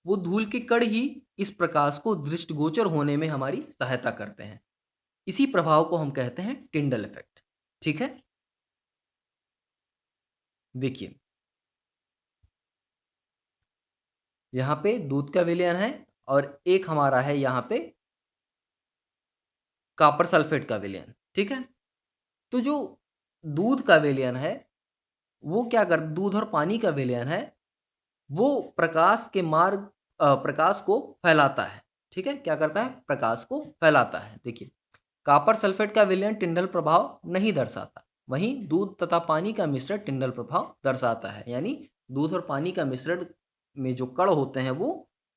वो धूल के कण ही इस प्रकाश को दृष्टिगोचर होने में हमारी सहायता करते हैं। इसी प्रभाव को हम कहते हैं टिंडल इफेक्ट। ठीक है, देखिए यहाँ पे दूध का विलयन है और एक हमारा है यहाँ पे कॉपर सल्फेट का विलयन। ठीक है, तो जो दूध का विलयन है वो क्या कर दूध और पानी का विलयन है, वो प्रकाश को फैलाता है। ठीक है, क्या करता है, प्रकाश को फैलाता है। देखिए कॉपर सल्फेट का विलयन टिंडल प्रभाव नहीं दर्शाता, वहीं दूध तथा पानी का मिश्रण टिंडल प्रभाव दर्शाता है। यानी दूध और पानी का मिश्रण में जो कण होते हैं वो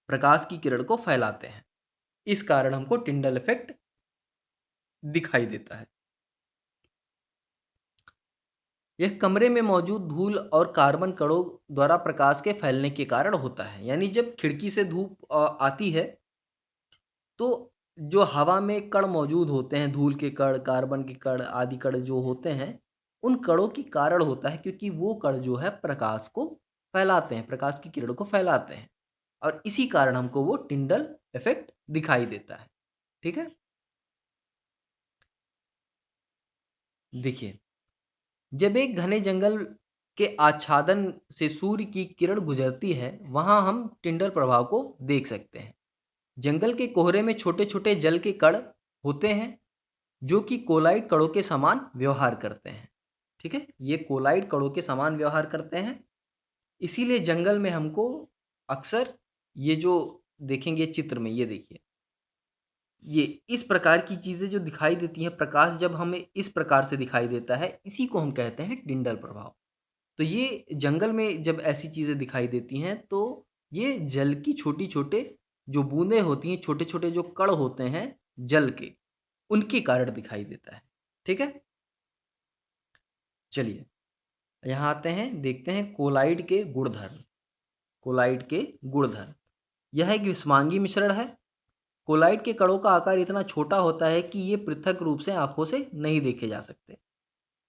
प्रकाश की किरण को फैलाते हैं, इस कारण हमको टिंडल इफेक्ट दिखाई देता है। यह कमरे में मौजूद धूल और कार्बन कणों द्वारा प्रकाश के फैलने के कारण होता है। यानी जब खिड़की से धूप आती है तो जो हवा में कण मौजूद होते हैं, धूल के कण, कार्बन के कण आदि कण जो होते हैं, उन कणों के कारण होता है, क्योंकि वो कण जो है प्रकाश को फैलाते हैं, प्रकाश की किरण को फैलाते हैं, और इसी कारण हमको वो टिंडल इफेक्ट दिखाई देता है। ठीक है, देखिए जब एक घने जंगल के आच्छादन से सूर्य की किरण गुजरती है, वहां हम टिंडल प्रभाव को देख सकते हैं। जंगल के कोहरे में छोटे छोटे जल के कण होते हैं जो कि कोलाइड कणों के समान व्यवहार करते हैं। ठीक है, ये कोलाइड कणों के समान व्यवहार करते हैं, इसीलिए जंगल में हमको अक्सर ये जो देखेंगे चित्र में, ये देखिए ये इस प्रकार की चीज़ें जो दिखाई देती हैं, प्रकाश जब हमें इस प्रकार से दिखाई देता है, इसी को हम कहते हैं टिंडल प्रभाव। तो ये जंगल में जब ऐसी चीज़ें दिखाई देती हैं तो ये जल की छोटी छोटे जो बूंदें होती हैं, छोटे छोटे जो कण होते हैं जल के, उनके कारण दिखाई देता है। ठीक है, चलिए यहाँ आते हैं, देखते हैं कोलाइड के गुणधर्म। कोलाइड के गुणधर्म, यह एक विषमांगी मिश्रण है। कोलाइड के कणों का आकार इतना छोटा होता है कि ये पृथक रूप से आंखों से नहीं देखे जा सकते।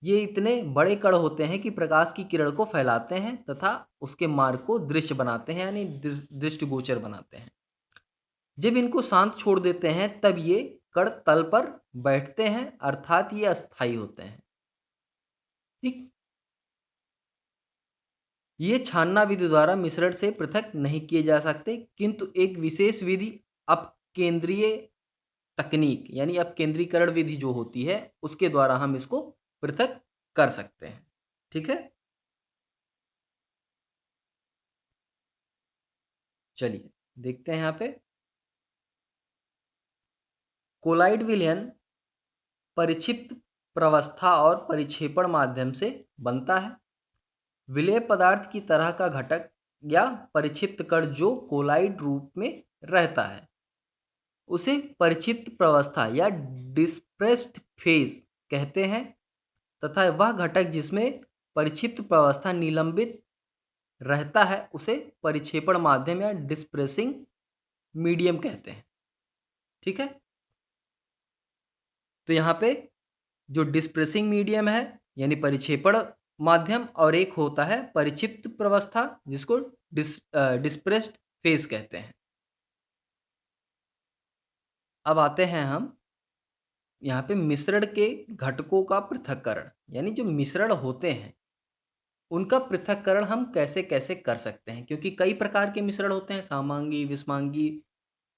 ये इतने बड़े कण होते हैं कि प्रकाश की किरण को फैलाते हैं तथा उसके मार्ग को दृश्य बनाते हैं, यानी दृष्टिगोचर बनाते हैं। जब इनको शांत छोड़ देते हैं तब ये कण तल पर बैठते हैं, अर्थात ये अस्थायी होते हैं। ठीक, ये छानना विधि द्वारा मिश्रण से पृथक नहीं किए जा सकते, किंतु एक विशेष विधि अपकेंद्रीय तकनीक यानी अपकेंद्रीकरण विधि जो होती है उसके द्वारा हम इसको पृथक कर सकते हैं। ठीक है, चलिए देखते हैं यहाँ पे कोलाइड विलयन परिक्षिप्त प्रवस्था और परिक्षेपण माध्यम से बनता है। विलेय पदार्थ की तरह का घटक या परिक्षिप्त कण जो कोलाइड रूप में रहता है उसे परिक्षिप्त प्रवस्था या डिस्प्रेस्ड फेज कहते हैं। तथा वह घटक जिसमें परिक्षिप्त प्रावस्था निलंबित रहता है उसे परिक्षेपण माध्यम या डिस्प्रेसिंग मीडियम कहते हैं। ठीक है, तो यहाँ पे जो डिस्प्रेसिंग मीडियम है यानी परिक्षेपण माध्यम, और एक होता है परिक्षिप्त प्रावस्था जिसको डिस्प्रेस्ड फेज कहते हैं। अब आते हैं हम यहाँ पे मिश्रण के घटकों का पृथक्करण, यानी जो मिश्रण होते हैं उनका पृथक्करण हम कैसे कैसे कर सकते हैं, क्योंकि कई प्रकार के मिश्रण होते हैं, समांगी, विषमांगी,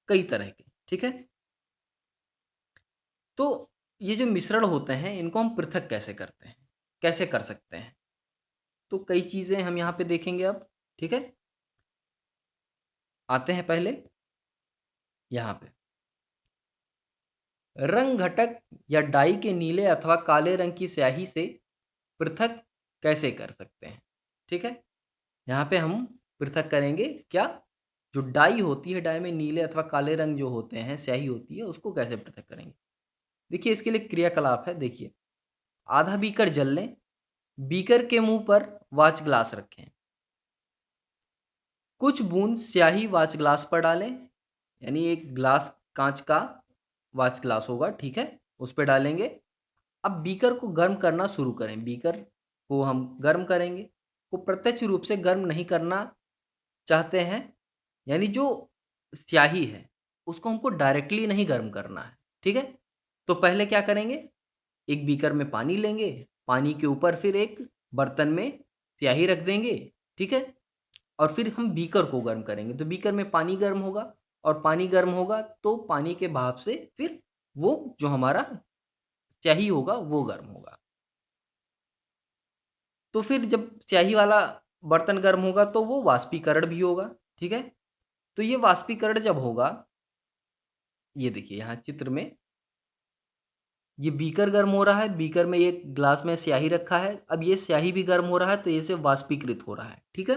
कई तरह के। ठीक है, तो ये जो मिश्रण होते हैं इनको हम पृथक कैसे करते हैं, कैसे कर सकते हैं, तो कई चीज़ें हम यहाँ पे देखेंगे अब। ठीक है, आते हैं पहले यहाँ पे रंग घटक या डाई के नीले अथवा काले रंग की स्याही से पृथक कैसे कर सकते हैं। ठीक है, यहाँ पे हम पृथक करेंगे क्या, जो डाई होती है, डाई में नीले अथवा काले रंग जो होते हैं, स्याही होती है, उसको कैसे पृथक करेंगे। देखिए इसके लिए क्रियाकलाप है। देखिए, आधा बीकर जल लें, बीकर के मुंह पर वाच ग्लास रखें, कुछ बूंद स्याही वाच ग्लास पर डालें, यानी एक ग्लास कांच का वाच ग्लास होगा, ठीक है, उस पर डालेंगे। अब बीकर को गर्म करना शुरू करें, बीकर को हम गर्म करेंगे, को प्रत्यक्ष रूप से गर्म नहीं करना चाहते हैं, यानी जो स्याही है उसको हमको डायरेक्टली नहीं गर्म करना है। ठीक है, तो पहले क्या करेंगे, एक बीकर में पानी लेंगे, पानी के ऊपर फिर एक बर्तन में स्याही रख देंगे। ठीक है, और फिर हम बीकर को गर्म करेंगे, तो बीकर में पानी गर्म होगा, और पानी गर्म होगा तो पानी के भाप से फिर वो जो हमारा स्याही होगा वो गर्म होगा। तो फिर जब स्याही वाला बर्तन गर्म होगा तो वो वाष्पीकरण भी होगा। ठीक है, तो ये वाष्पीकरण जब होगा, ये देखिए यहाँ चित्र में ये बीकर गर्म हो रहा है, बीकर में एक ग्लास में स्याही रखा है, अब ये स्याही भी गर्म हो रहा है तो ये से वाष्पीकृत हो रहा है। ठीक है,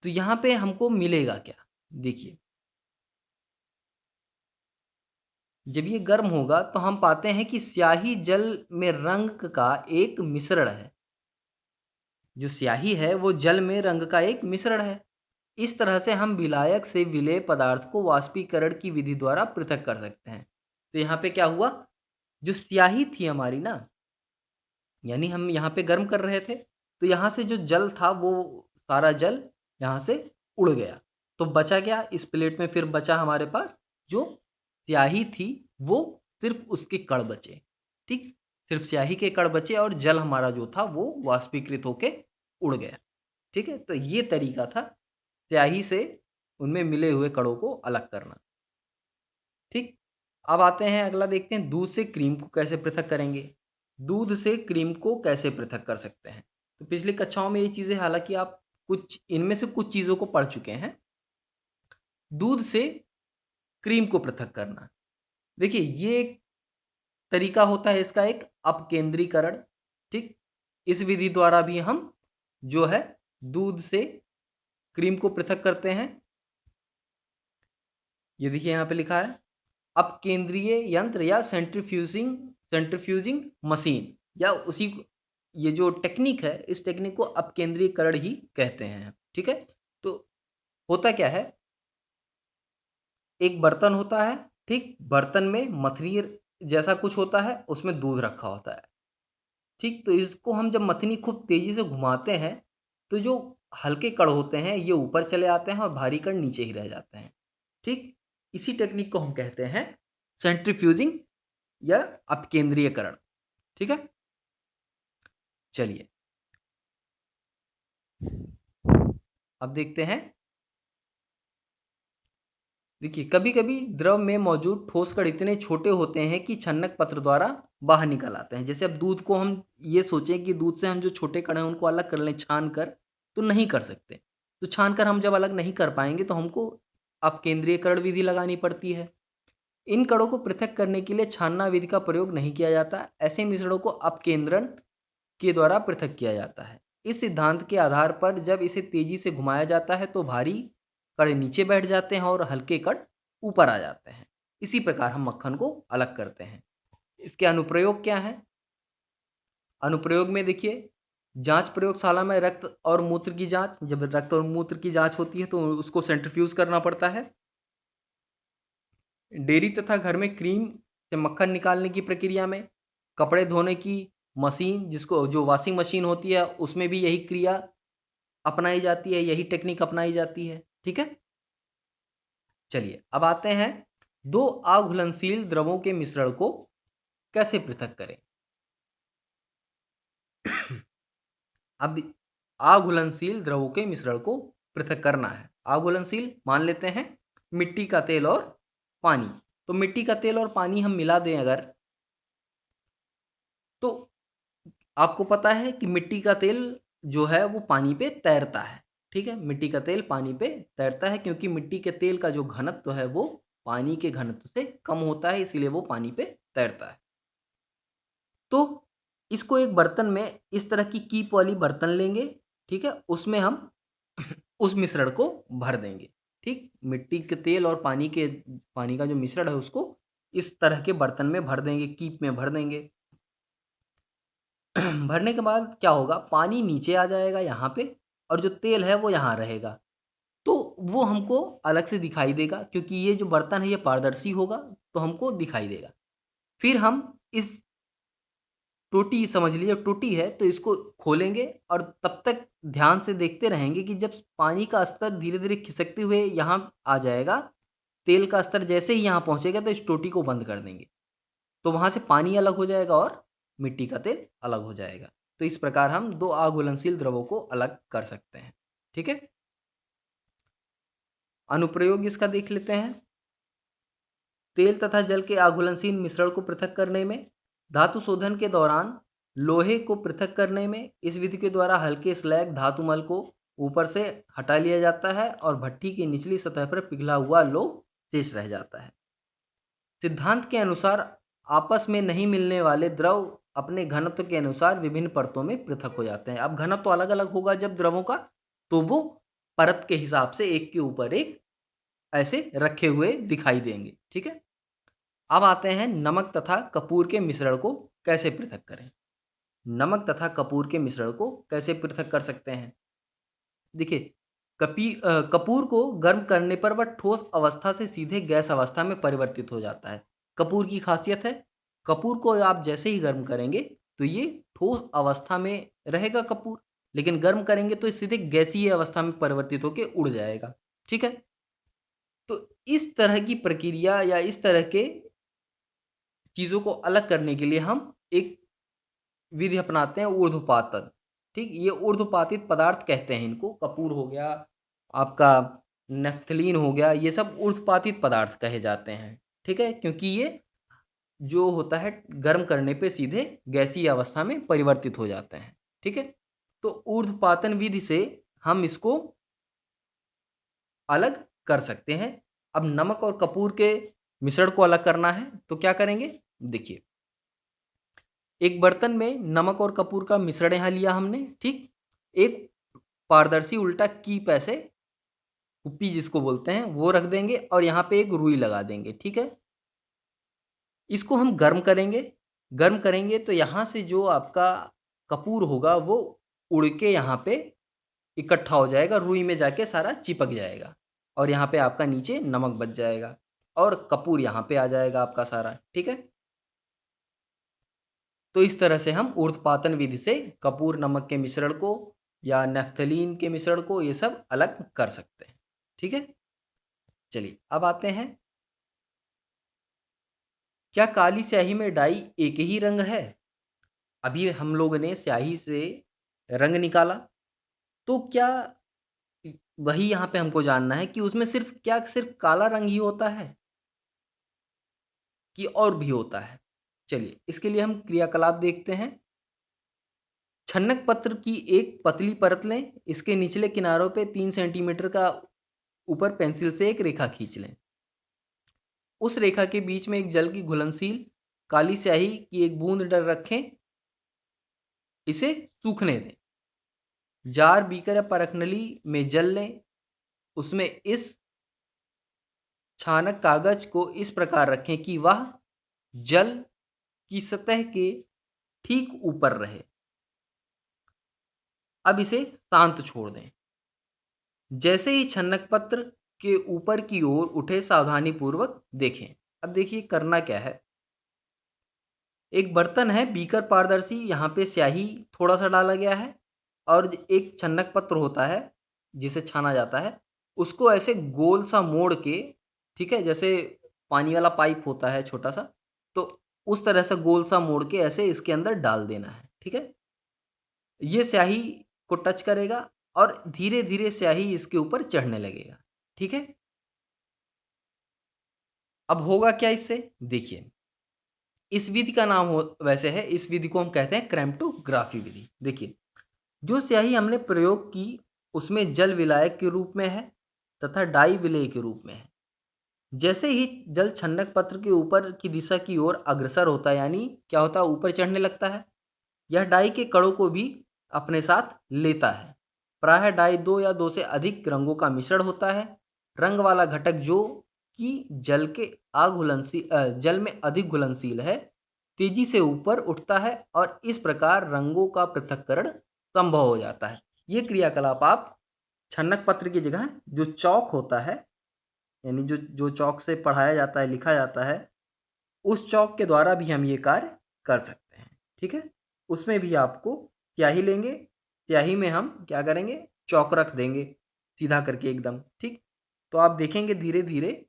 तो यहाँ पे हमको मिलेगा क्या, देखिए जब ये गर्म होगा तो हम पाते हैं कि स्याही जल में रंग का एक मिश्रण है, जो स्याही है वो जल में रंग का एक मिश्रण है। इस तरह से हम विलायक से विलेय पदार्थ को वाष्पीकरण की विधि द्वारा पृथक कर सकते हैं। तो यहाँ पे क्या हुआ, जो स्याही थी हमारी ना, यानी हम यहाँ पे गर्म कर रहे थे, तो यहाँ से जो जल था वो सारा जल यहाँ से उड़ गया, तो बचा क्या इस प्लेट में, फिर बचा हमारे पास जो स्याही थी वो सिर्फ उसके कण बचे। ठीक, सिर्फ स्याही के कण बचे और जल हमारा जो था वो वाष्पीकृत होके उड़ गया। ठीक है, तो ये तरीका था स्याही से उनमें मिले हुए कणों को अलग करना। ठीक, अब आते हैं अगला, देखते हैं दूध से क्रीम को कैसे पृथक करेंगे। दूध से क्रीम को कैसे पृथक कर सकते हैं, तो पिछली कक्षाओं में ये चीज़ें हालांकि आप कुछ इनमें से कुछ चीज़ों को पढ़ चुके हैं। दूध से क्रीम को पृथक करना, देखिए ये एक तरीका होता है इसका एक अपकेंद्रीकरण। ठीक, इस विधि द्वारा भी हम जो है दूध से क्रीम को पृथक करते हैं। ये देखिए यहाँ पे लिखा है अपकेंद्रीय यंत्र या सेंट्रीफ्यूजिंग मशीन, या उसी ये जो टेक्निक है इस टेक्निक को अपकेंद्रीकरण ही कहते हैं। ठीक है, तो होता क्या है, एक बर्तन होता है, ठीक, बर्तन में मथनी जैसा कुछ होता है, उसमें दूध रखा होता है। ठीक, तो इसको हम जब मथनी खूब तेजी से घुमाते हैं तो जो हल्के कण होते हैं ये ऊपर चले आते हैं और भारी कण नीचे ही रह जाते हैं। ठीक, इसी टेक्निक को हम कहते हैं सेंट्रीफ्यूजिंग या अपकेंद्रीयकरण। ठीक है, चलिए अब देखते हैं। देखिए कभी कभी द्रव में मौजूद ठोस कण इतने छोटे होते हैं कि छन्नक पत्र द्वारा बाहर निकल आते हैं। जैसे अब दूध को हम ये सोचें कि दूध से हम जो छोटे कण हैं उनको अलग कर लें छान कर, तो नहीं कर सकते। तो छान कर हम जब अलग नहीं कर पाएंगे तो हमको अपकेंद्रीयकरण विधि लगानी पड़ती है। इन कणों को पृथक करने के लिए छानना विधि का प्रयोग नहीं किया जाता। ऐसे मिश्रणों को अपकेंद्रण के द्वारा पृथक किया जाता है। इस सिद्धांत के आधार पर जब इसे तेजी से घुमाया जाता है तो भारी कण नीचे बैठ जाते हैं और हल्के कण ऊपर आ जाते हैं। इसी प्रकार हम मक्खन को अलग करते हैं। इसके अनुप्रयोग क्या है, अनुप्रयोग में देखिए, जांच प्रयोगशाला में रक्त और मूत्र की जांच, जब रक्त और मूत्र की जांच होती है तो उसको सेंट्रीफ्यूज करना पड़ता है। डेयरी तथा घर में क्रीम से मक्खन निकालने की प्रक्रिया में, कपड़े धोने की मशीन जिसको जो वॉशिंग मशीन होती है उसमें भी यही क्रिया अपनाई जाती है, यही टेक्निक अपनाई जाती है। ठीक है, चलिए अब आते हैं दो अघुलनशील द्रवों के मिश्रण को कैसे पृथक करें। अब अघुलनशील द्रवों के मिश्रण को पृथक करना है। अघुलनशील मान लेते हैं मिट्टी का तेल और पानी। तो मिट्टी का तेल और पानी हम मिला दें अगर, तो आपको पता है कि मिट्टी का तेल जो है वो पानी पे तैरता है। ठीक है, मिट्टी का तेल पानी पे तैरता है क्योंकि मिट्टी के तेल का जो घनत्व है वो पानी के घनत्व से कम होता है, इसलिए वो पानी पे तैरता है। तो इसको एक बर्तन में इस तरह की कीप वाली बर्तन लेंगे। ठीक है, उसमें हम उस मिश्रण को भर देंगे। ठीक, मिट्टी के तेल और पानी का जो मिश्रण है उसको इस तरह के बर्तन में भर देंगे, कीप में भर देंगे। भरने के बाद क्या होगा, पानी नीचे आ जाएगा यहाँ पे और जो तेल है वो यहाँ रहेगा। तो वो हमको अलग से दिखाई देगा क्योंकि ये जो बर्तन है ये पारदर्शी होगा, तो हमको दिखाई देगा। फिर हम इस टोटी, समझ लीजिए टोटी है, तो इसको खोलेंगे और तब तक ध्यान से देखते रहेंगे कि जब पानी का स्तर धीरे धीरे खिसकते हुए यहाँ आ जाएगा, तेल का स्तर जैसे ही यहाँ पहुँचेगा तो इस टोटी को बंद कर देंगे। तो वहाँ से पानी अलग हो जाएगा और मिट्टी का तेल अलग हो जाएगा। तो इस प्रकार हम दो अघुलनशील द्रवों को अलग कर सकते हैं। ठीक है, अनुप्रयोग इसका देख लेते हैं। तेल तथा जल के अघुलनशील मिश्रण को पृथक करने में, धातु शोधन के दौरान लोहे को पृथक करने में, इस विधि के द्वारा हल्के स्लैग धातुमल को ऊपर से हटा लिया जाता है और भट्ठी की निचली सतह पर पिघला हुआ लोह शेष रह जाता है। सिद्धांत के अनुसार आपस में नहीं मिलने वाले द्रव अपने घनत्व के अनुसार विभिन्न परतों में पृथक हो जाते हैं। अब घनत्व अलग अलग होगा जब द्रवों का, तो वो परत के हिसाब से एक के ऊपर एक ऐसे रखे हुए दिखाई देंगे। ठीक है, अब आते हैं नमक तथा कपूर के मिश्रण को कैसे पृथक करें। नमक तथा कपूर के मिश्रण को कैसे पृथक कर सकते हैं। देखिए, कपूर को गर्म करने पर वह ठोस अवस्था से सीधे गैस अवस्था में परिवर्तित हो जाता है। कपूर की खासियत है, कपूर को आप जैसे ही गर्म करेंगे तो ये ठोस अवस्था में रहेगा कपूर, लेकिन गर्म करेंगे तो सीधे गैसीय अवस्था में परिवर्तित होकर उड़ जाएगा। ठीक है, तो इस तरह की प्रक्रिया या इस तरह के चीज़ों को अलग करने के लिए हम एक विधि अपनाते हैं, ऊर्ध्वपातन। ठीक, ये ऊर्ध्वपातित पदार्थ कहते हैं इनको। कपूर हो गया, आपका नैफ्थलीन हो गया, ये सब ऊर्ध्वपातित पदार्थ कहे जाते हैं। ठीक है, क्योंकि ये जो होता है गर्म करने पे सीधे गैसीय अवस्था में परिवर्तित हो जाते हैं। ठीक है, तो ऊर्ध्वपातन विधि से हम इसको अलग कर सकते हैं। अब नमक और कपूर के मिश्रण को अलग करना है तो क्या करेंगे, देखिए एक बर्तन में नमक और कपूर का मिश्रण यहाँ लिया हमने। ठीक, एक पारदर्शी उल्टा कीप, ऐसे कुप्पी जिसको बोलते हैं, वो रख देंगे और यहाँ पे एक रुई लगा देंगे। ठीक है, इसको हम गर्म करेंगे। गर्म करेंगे तो यहाँ से जो आपका कपूर होगा वो उड़ के यहाँ पे इकट्ठा हो जाएगा, रुई में जाके सारा चिपक जाएगा और यहाँ पे आपका नीचे नमक बच जाएगा और कपूर यहाँ पे आ जाएगा आपका सारा। ठीक है, तो इस तरह से हम ऊर्ध्वपातन विधि से कपूर नमक के मिश्रण को या नैफ्थलीन के मिश्रण को ये सब अलग कर सकते हैं। ठीक है, चलिए अब आते हैं, क्या काली स्याही में डाई एक ही रंग है। अभी हम लोगों ने स्याही से रंग निकाला, तो क्या वही यहाँ पे हमको जानना है कि उसमें सिर्फ काला रंग ही होता है कि और भी होता है। चलिए इसके लिए हम क्रियाकलाप देखते हैं। छन्नक पत्र की एक पतली परत लें, इसके निचले किनारों पे 3 सेंटीमीटर का ऊपर पेंसिल से एक रेखा खींच लें। उस रेखा के बीच में एक जल की घुलनशील काली स्याही की एक बूंद डर रखें, इसे सूखने दें। जार, बीकर या परखनली में जल लें, उसमें इस छानक कागज को इस प्रकार रखें कि वह जल की सतह के ठीक ऊपर रहे। अब इसे शांत छोड़ दें। जैसे ही छन्नक पत्र के ऊपर की ओर उठे, सावधानी पूर्वक देखें। अब देखिए करना क्या है। एक बर्तन है, बीकर पारदर्शी, यहाँ पे स्याही थोड़ा सा डाला गया है और एक छन्नक पत्र होता है जिसे छाना जाता है, उसको ऐसे गोल सा मोड़ के, ठीक है, जैसे पानी वाला पाइप होता है छोटा सा, तो उस तरह से गोल सा मोड़ के ऐसे इसके अंदर डाल देना है। ठीक है, ये स्याही को टच करेगा और धीरे धीरे स्याही इसके ऊपर चढ़ने लगेगा। ठीक है, अब होगा क्या इससे, देखिए। इस विधि का नाम हो वैसे है, इस विधि को हम कहते हैं क्रेमेटोग्राफी विधि। देखिए, जो स्याही हमने प्रयोग की उसमें जल विलायक के रूप में है तथा डाई विलेय के रूप में है। जैसे ही जल छन्नक पत्र के ऊपर की दिशा की ओर अग्रसर होता है, यानी क्या होता है, ऊपर चढ़ने लगता है, यह डाई के कणों को भी अपने साथ लेता है। प्रायः डाई दो या दो से अधिक रंगों का मिश्रण होता है। रंग वाला घटक जो कि जल में अधिक घुलनशील है, तेजी से ऊपर उठता है और इस प्रकार रंगों का पृथक्करण संभव हो जाता है। ये क्रियाकलाप आप छन्नक पत्र की जगह जो चौक होता है, यानी जो जो चौक से पढ़ाया जाता है, लिखा जाता है, उस चौक के द्वारा भी हम ये कार्य कर सकते हैं। ठीक है, उसमें भी आपको स्याही लेंगे, स्याही में हम क्या करेंगे, चौक रख देंगे सीधा करके एकदम। ठीक, तो आप देखेंगे धीरे धीरे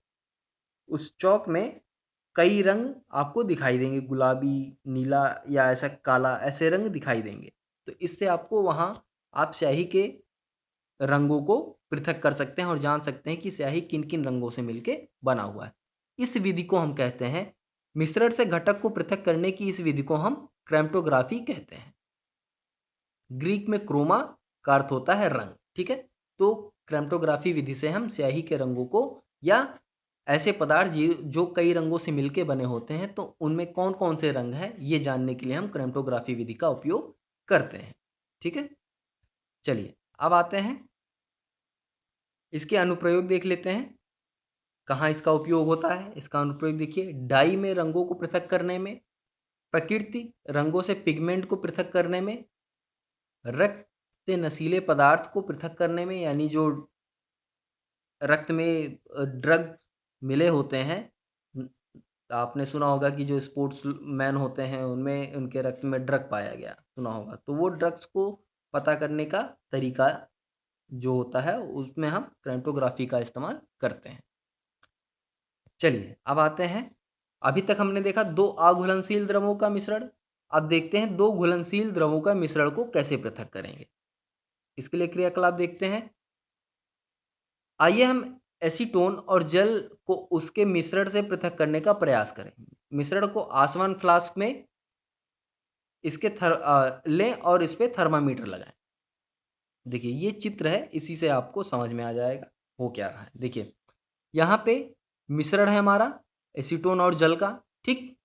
उस चौक में कई रंग आपको दिखाई देंगे, गुलाबी, नीला या ऐसा काला, ऐसे रंग दिखाई देंगे। तो इससे आपको वहाँ आप स्याही के रंगों को पृथक कर सकते हैं और जान सकते हैं कि स्याही किन किन रंगों से मिलके बना हुआ है। इस विधि को हम कहते हैं, मिश्रण से घटक को पृथक करने की इस विधि को हम क्रेमेटोग्राफी कहते हैं। ग्रीक में क्रोमा का अर्थ होता है रंग। ठीक है, तो क्रेमेटोग्राफी विधि से हम स्याही के रंगों को या ऐसे पदार्थ जो कई रंगों से मिलके बने होते हैं, तो उनमें कौन कौन से रंग हैं ये जानने के लिए हम क्रेमेटोग्राफी विधि का उपयोग करते हैं। ठीक है, चलिए अब आते हैं इसके अनुप्रयोग देख लेते हैं, कहाँ इसका उपयोग होता है। इसका अनुप्रयोग देखिए, डाई में रंगों को पृथक करने में, प्रकृति रंगों से पिगमेंट को पृथक करने में, रक्त से नशीले पदार्थ को पृथक करने में, यानी जो रक्त में ड्रग मिले होते हैं। आपने सुना होगा कि जो स्पोर्ट्स मैन होते हैं उनमें उनके रक्त में ड्रग पाया गया, सुना होगा, तो वो ड्रग्स को पता करने का तरीका जो होता है उसमें हम क्रेमेटोग्राफी का इस्तेमाल करते हैं। चलिए अब आते हैं, अभी तक हमने देखा दो अघुलनशील द्रवों का मिश्रण। अब देखते हैं दो घुलनशील द्रवों का मिश्रण को कैसे पृथक करेंगे। इसके लिए क्रियाकलाप देखते हैं। आइए हम एसीटोन और जल को उसके मिश्रण से पृथक करने का प्रयास करें। मिश्रण को आसमान फ्लास्क में इसके लें और इस पे थर्मामीटर लगाएं। देखिए ये चित्र है, इसी से आपको समझ में आ जाएगा हो क्या रहा है। देखिए यहाँ पे मिश्रण है हमारा एसीटोन और जल का। ठीक,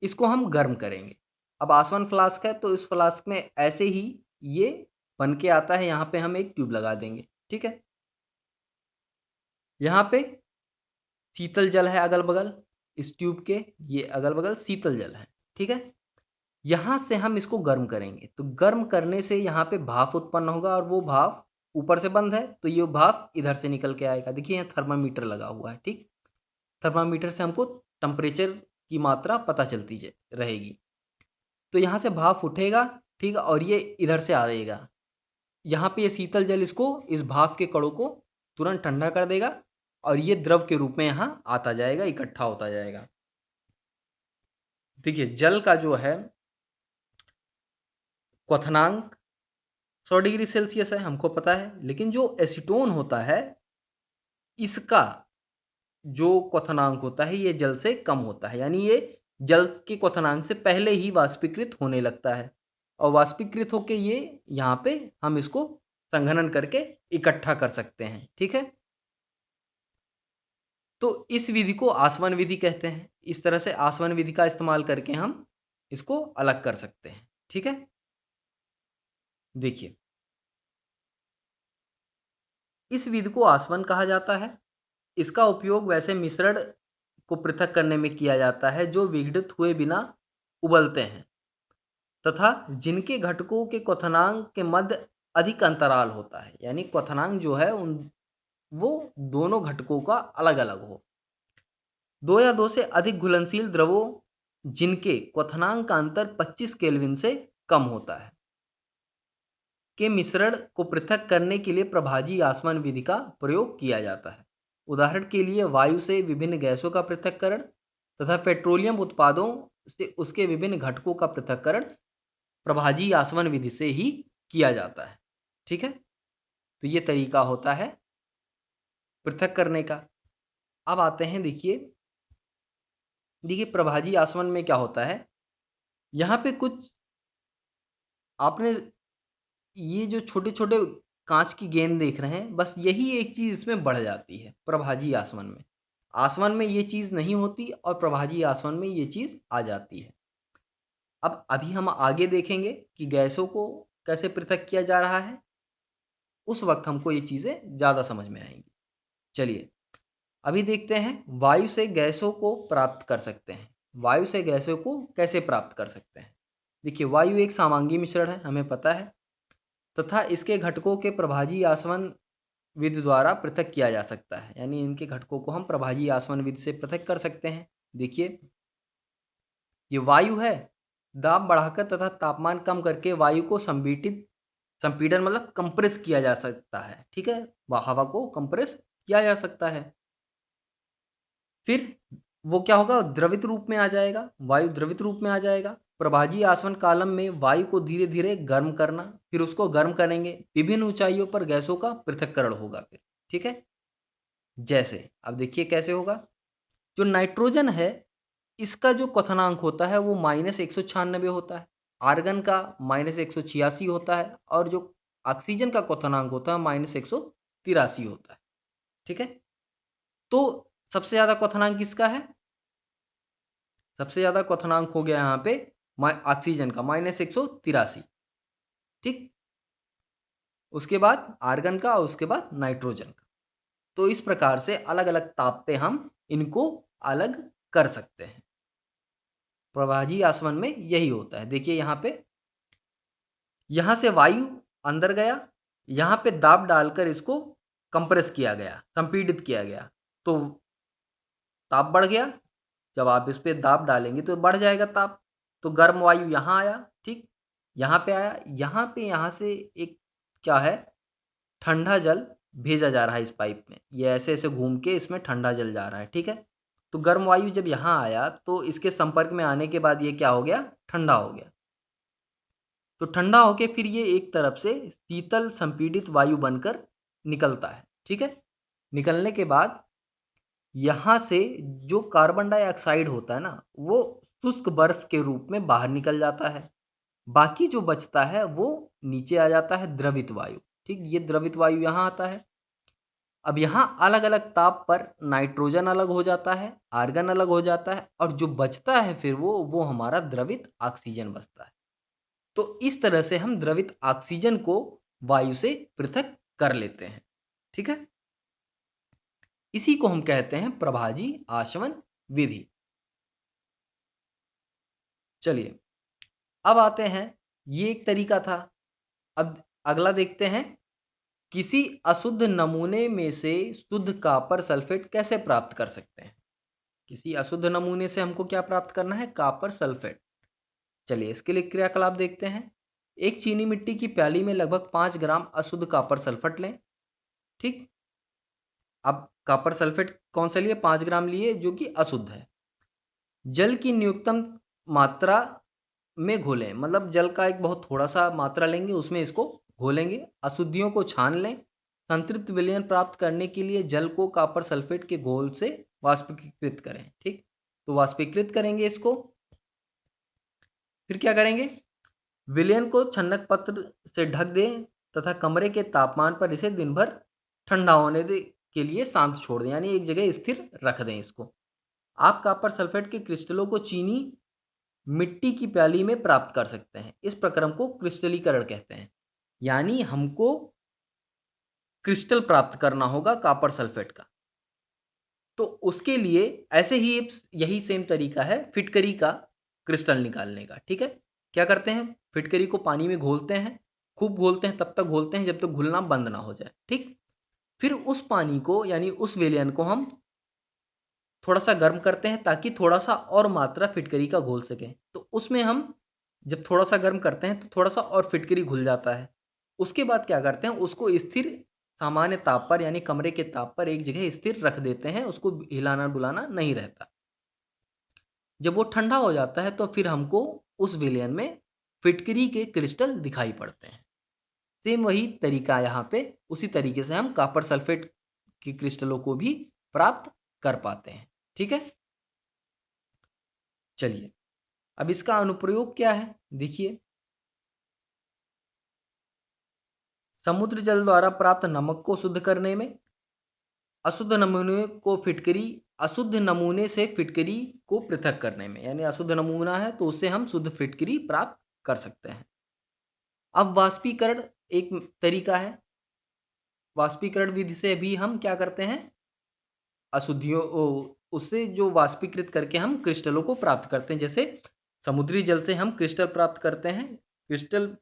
इसको हम गर्म करेंगे। अब आसमान फ्लास्क है तो इस फ्लास्क में ऐसे ही ये बन के आता है, यहाँ पे हम एक ट्यूब लगा देंगे। ठीक है, यहाँ पे शीतल जल है अगल बगल, इस ट्यूब के ये अगल बगल शीतल जल है। ठीक है, यहाँ से हम इसको गर्म करेंगे, तो गर्म करने से यहाँ पे भाप उत्पन्न होगा और वो भाप ऊपर से बंद है तो ये भाप इधर से निकल के आएगा। देखिए यहाँ थर्मामीटर लगा हुआ है। ठीक, थर्मामीटर से हमको टेम्परेचर की मात्रा पता चलती रहेगी। तो यहाँ से भाप उठेगा, ठीक है, और ये इधर से आएगा। यहाँ पे ये शीतल जल इसको, इस भाप के कणों को तुरंत ठंडा कर देगा और ये द्रव के रूप में यहाँ आता जाएगा, इकट्ठा होता जाएगा। देखिए जल का जो है क्वथनांक 100 डिग्री सेल्सियस है, हमको पता है, लेकिन जो एसीटोन होता है इसका जो क्वथनांक होता है ये जल से कम होता है, यानी ये जल के क्वथनांक से पहले ही वाष्पीकृत होने लगता है और वाष्पीकृत होके ये यहाँ पे हम इसको संघनन करके इकट्ठा कर सकते हैं। ठीक है, तो इस विधि को आसवन विधि कहते हैं। इस तरह से आसवन विधि का इस्तेमाल करके हम इसको अलग कर सकते हैं। ठीक है, देखिए इस विधि को आसवन कहा जाता है। इसका उपयोग वैसे मिश्रण को पृथक करने में किया जाता है जो विघटित हुए बिना उबलते हैं तथा जिनके घटकों के क्वथनांक के मध्य अधिक अंतराल होता है, यानी क्वथनांक जो है उन वो दोनों घटकों का अलग अलग हो। दो या दो से अधिक घुलनशील द्रवों जिनके क्वथनांक का अंतर 25 केल्विन से कम होता है के मिश्रण को पृथक करने के लिए प्रभाजी आसवन विधि का प्रयोग किया जाता है। उदाहरण के लिए वायु से विभिन्न गैसों का पृथक्करण तथा पेट्रोलियम उत्पादों से उसके विभिन्न घटकों का पृथक्करण प्रभाजी आसवन विधि से ही किया जाता है। ठीक है, तो ये तरीका होता है पृथक करने का। अब आते हैं, देखिए देखिए प्रभाजी आसवन में क्या होता है, यहाँ पे कुछ आपने ये जो छोटे-छोटे काँच की गेंद देख रहे हैं, बस यही एक चीज़ इसमें बढ़ जाती है प्रभाजी आसवन में। आसवन में ये चीज़ नहीं होती और प्रभाजी आसवन में ये चीज़ आ जाती है। अब अभी हम आगे देखेंगे कि गैसों को कैसे पृथक किया जा रहा है, उस वक़्त हमको ये चीज़ें ज़्यादा समझ में आएँगी। चलिए, अभी देखते हैं वायु से गैसों को प्राप्त कर सकते हैं। वायु से गैसों को कैसे प्राप्त कर सकते हैं? देखिए, वायु एक समांगी मिश्रण है, हमें पता है, तथा इसके घटकों के प्रभाजी आसवन विधि द्वारा पृथक किया जा सकता है, यानी इनके घटकों को हम प्रभाजी आसवन विधि से पृथक कर सकते हैं। देखिए, ये वायु है, दाब बढ़ाकर तथा तापमान कम करके वायु को संपीड़न मतलब कंप्रेस किया जा सकता है। ठीक है, हवा को कंप्रेस किया जा सकता है। फिर वो क्या होगा, द्रवित रूप में आ जाएगा, वायु द्रवित रूप में आ जाएगा। प्रभाजी आसवन कालम में वायु को धीरे धीरे गर्म करना, फिर उसको गर्म करेंगे, विभिन्न ऊंचाइयों पर गैसों का पृथक्करण होगा फिर। ठीक है, जैसे अब देखिए कैसे होगा। जो नाइट्रोजन है, इसका जो क्वथनांक होता है वो -196 होता है, आर्गन का -186 होता है, और जो ऑक्सीजन का क्वथनांक होता है -183 होता है। ठीक है, तो सबसे ज़्यादा क्वथनांक किसका है? सबसे ज़्यादा क्वथनांक हो गया यहाँ पे ऑक्सीजन का -183। ठीक, उसके बाद आर्गन का और उसके बाद नाइट्रोजन का। तो इस प्रकार से अलग अलग ताप पे हम इनको अलग कर सकते हैं। प्रभाजी आसवन में यही होता है। देखिए यहाँ से वायु अंदर गया, यहाँ पे दाब डालकर इसको कंप्रेस किया गया, संपीड़ित किया गया, तो ताप बढ़ गया। जब आप इस पे दाब डालेंगे तो बढ़ जाएगा ताप। तो गर्म वायु यहाँ आया, ठीक, यहाँ पे आया, यहाँ से एक क्या है, ठंडा जल भेजा जा रहा है इस पाइप में। ये ऐसे-ऐसे घूम के इसमें ठंडा जल जा रहा है, ठीक है। तो गर्म वायु जब यहाँ आया तो इसके संपर्क में आने के बाद ये क्या हो गया, ठंडा हो गया। तो ठंडा होके फिर ये एक तरफ से शीतल संपीड़ित वायु बनकर निकलता है, ठीक है। निकलने के बाद यहाँ से जो कार्बन डाइऑक्साइड होता है ना, वो शुष्क बर्फ के रूप में बाहर निकल जाता है। बाकी जो बचता है वो नीचे आ जाता है द्रवित वायु, ठीक। ये द्रवित वायु यहाँ आता है। अब यहाँ अलग अलग ताप पर नाइट्रोजन अलग हो जाता है, आर्गन अलग हो जाता है, और जो बचता है फिर वो हमारा द्रवित ऑक्सीजन बचता है। तो इस तरह से हम द्रवित ऑक्सीजन को वायु से पृथक कर लेते हैं, ठीक है। इसी को हम कहते हैं प्रभाजी आशवन विधि। चलिए, अब आते हैं, ये एक तरीका था। अब अगला देखते हैं, किसी अशुद्ध नमूने में से शुद्ध कॉपर सल्फेट कैसे प्राप्त कर सकते हैं। किसी अशुद्ध नमूने से हमको क्या प्राप्त करना है, कॉपर सल्फेट। चलिए इसके लिए क्रियाकलाप देखते हैं। एक चीनी मिट्टी की प्याली में लगभग 5 ग्राम अशुद्ध कॉपर सल्फेट लें, ठीक। अब कॉपर सल्फेट कौन सा लिए, 5 ग्राम लिए, जो कि अशुद्ध है। जल की न्यूनतम मात्रा में घोलें, मतलब जल का एक बहुत थोड़ा सा मात्रा लेंगे, उसमें इसको घोलेंगे। अशुद्धियों को छान लें। संतृप्त विलयन प्राप्त करने के लिए जल को कॉपर सल्फेट के घोल से वाष्पीकृत करें, ठीक। तो वाष्पीकृत करेंगे इसको, फिर क्या करेंगे, विलयन को छन्नक पत्र से ढक दें तथा कमरे के तापमान पर इसे दिन भर ठंडा होने के लिए शांत छोड़ दें, यानी एक जगह स्थिर रख दें इसको। आप कॉपर सल्फेट के क्रिस्टलों को चीनी मिट्टी की प्याली में प्राप्त कर सकते हैं। इस प्रक्रम को क्रिस्टलीकरण कहते हैं, यानी हमको क्रिस्टल प्राप्त करना होगा कॉपर सल्फेट का। तो उसके लिए ऐसे ही यही सेम तरीका है फिटकरी का क्रिस्टल निकालने का, ठीक है। क्या करते हैं, फिटकरी को पानी में घोलते हैं खूब घोलते हैं, तब तक घोलते हैं जब तक घुलना बंद ना हो जाए, ठीक। फिर उस पानी को यानी उस विलयन को हम थोड़ा सा गर्म करते हैं ताकि थोड़ा सा और मात्रा फिटकरी का घोल सकें। तो उसमें हम जब थोड़ा सा गर्म करते हैं तो थोड़ा सा और फिटकरी घुल जाता है। उसके बाद क्या करते हैं, उसको स्थिर सामान्य ताप पर यानी कमरे के ताप पर एक जगह स्थिर रख देते हैं, उसको हिलाना डुलाना नहीं रहता। जब वो ठंडा हो जाता है तो फिर हमको उस विलयन में फिटकरी के क्रिस्टल दिखाई पड़ते हैं। सेम वही तरीका यहाँ पे, उसी तरीके से हम कॉपर सल्फेट के क्रिस्टलों को भी प्राप्त कर पाते हैं, ठीक है। चलिए, अब इसका अनुप्रयोग क्या है, देखिए। समुद्र जल द्वारा प्राप्त नमक को शुद्ध करने में, अशुद्ध नमूने को फिटकरी अशुद्ध नमूने से फिटकरी को पृथक करने में, यानी अशुद्ध नमूना है तो उससे हम शुद्ध फिटकरी प्राप्त कर सकते हैं। अब वाष्पीकरण एक तरीका है। वाष्पीकरण विधि से भी हम क्या करते हैं, अशुद्धियों उससे जो वाष्पीकृत करके हम क्रिस्टलों को प्राप्त करते हैं। जैसे समुद्री जल से हम क्रिस्टल प्राप्त करते हैं, क्रिस्टल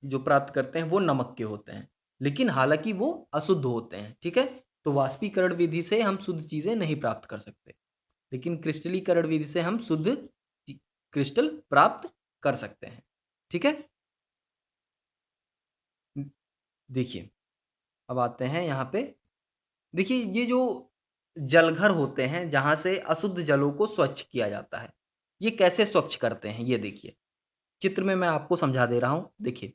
जो प्राप्त करते हैं वो नमक के होते हैं, लेकिन हालांकि वो अशुद्ध होते हैं, ठीक है। तो वाष्पीकरण विधि से हम शुद्ध चीज़ें नहीं प्राप्त कर सकते, लेकिन क्रिस्टलीकरण विधि से हम शुद्ध क्रिस्टल प्राप्त कर सकते हैं, ठीक है। देखिए, अब आते हैं यहाँ पे। देखिए, ये जो जलघर होते हैं जहाँ से अशुद्ध जलों को स्वच्छ किया जाता है, ये कैसे स्वच्छ करते हैं, ये देखिए। चित्र में मैं आपको समझा दे रहा हूँ। देखिए,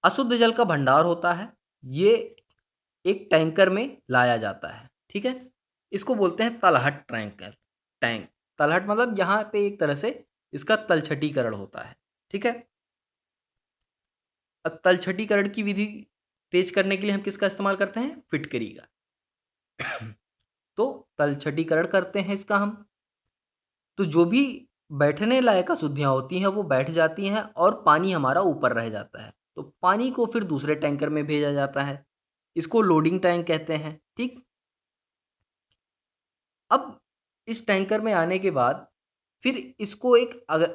अशुद्ध जल का भंडार होता है, ये एक टैंकर में लाया जाता है, ठीक है। इसको बोलते हैं तलहट टैंक। तलहट मतलब यहाँ पे एक तरह से इसका तलछटीकरण होता है, ठीक है। अब तलछटीकरण की विधि तेज करने के लिए हम किसका इस्तेमाल करते हैं, फिटकरी का। तो तलछटीकरण करते हैं इसका हम, तो जो भी बैठने लायक अशुद्धियाँ होती हैं वो बैठ जाती हैं और पानी हमारा ऊपर रह जाता है। तो पानी को फिर दूसरे टैंकर में भेजा जाता है, इसको लोडिंग टैंक कहते हैं, ठीक। अब इस टैंकर में आने के बाद फिर इसको एक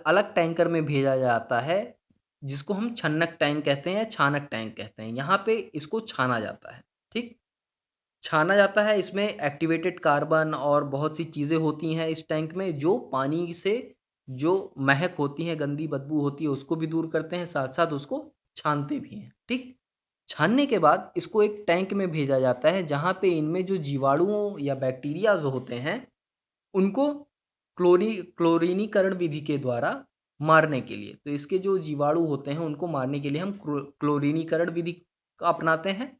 अलग टैंकर में भेजा जाता है, जिसको हम छन्नक टैंक कहते हैं या छानक टैंक कहते हैं। यहाँ पे इसको छाना जाता है, ठीक। छाना जाता है, इसमें एक्टिवेटेड कार्बन और बहुत सी चीज़ें होती हैं इस टैंक में, जो पानी से जो महक होती है, गंदी बदबू होती है, उसको भी दूर करते हैं, साथ साथ उसको छानते भी हैं, ठीक। छानने के बाद इसको एक टैंक में भेजा जाता है जहाँ पे इनमें जो जीवाणुओं या बैक्टीरियाज होते हैं उनको क्लोरीनीकरण विधि के द्वारा मारने के लिए, तो इसके जो जीवाणु होते हैं उनको मारने के लिए हम क्लोरीनीकरण विधि का अपनाते हैं।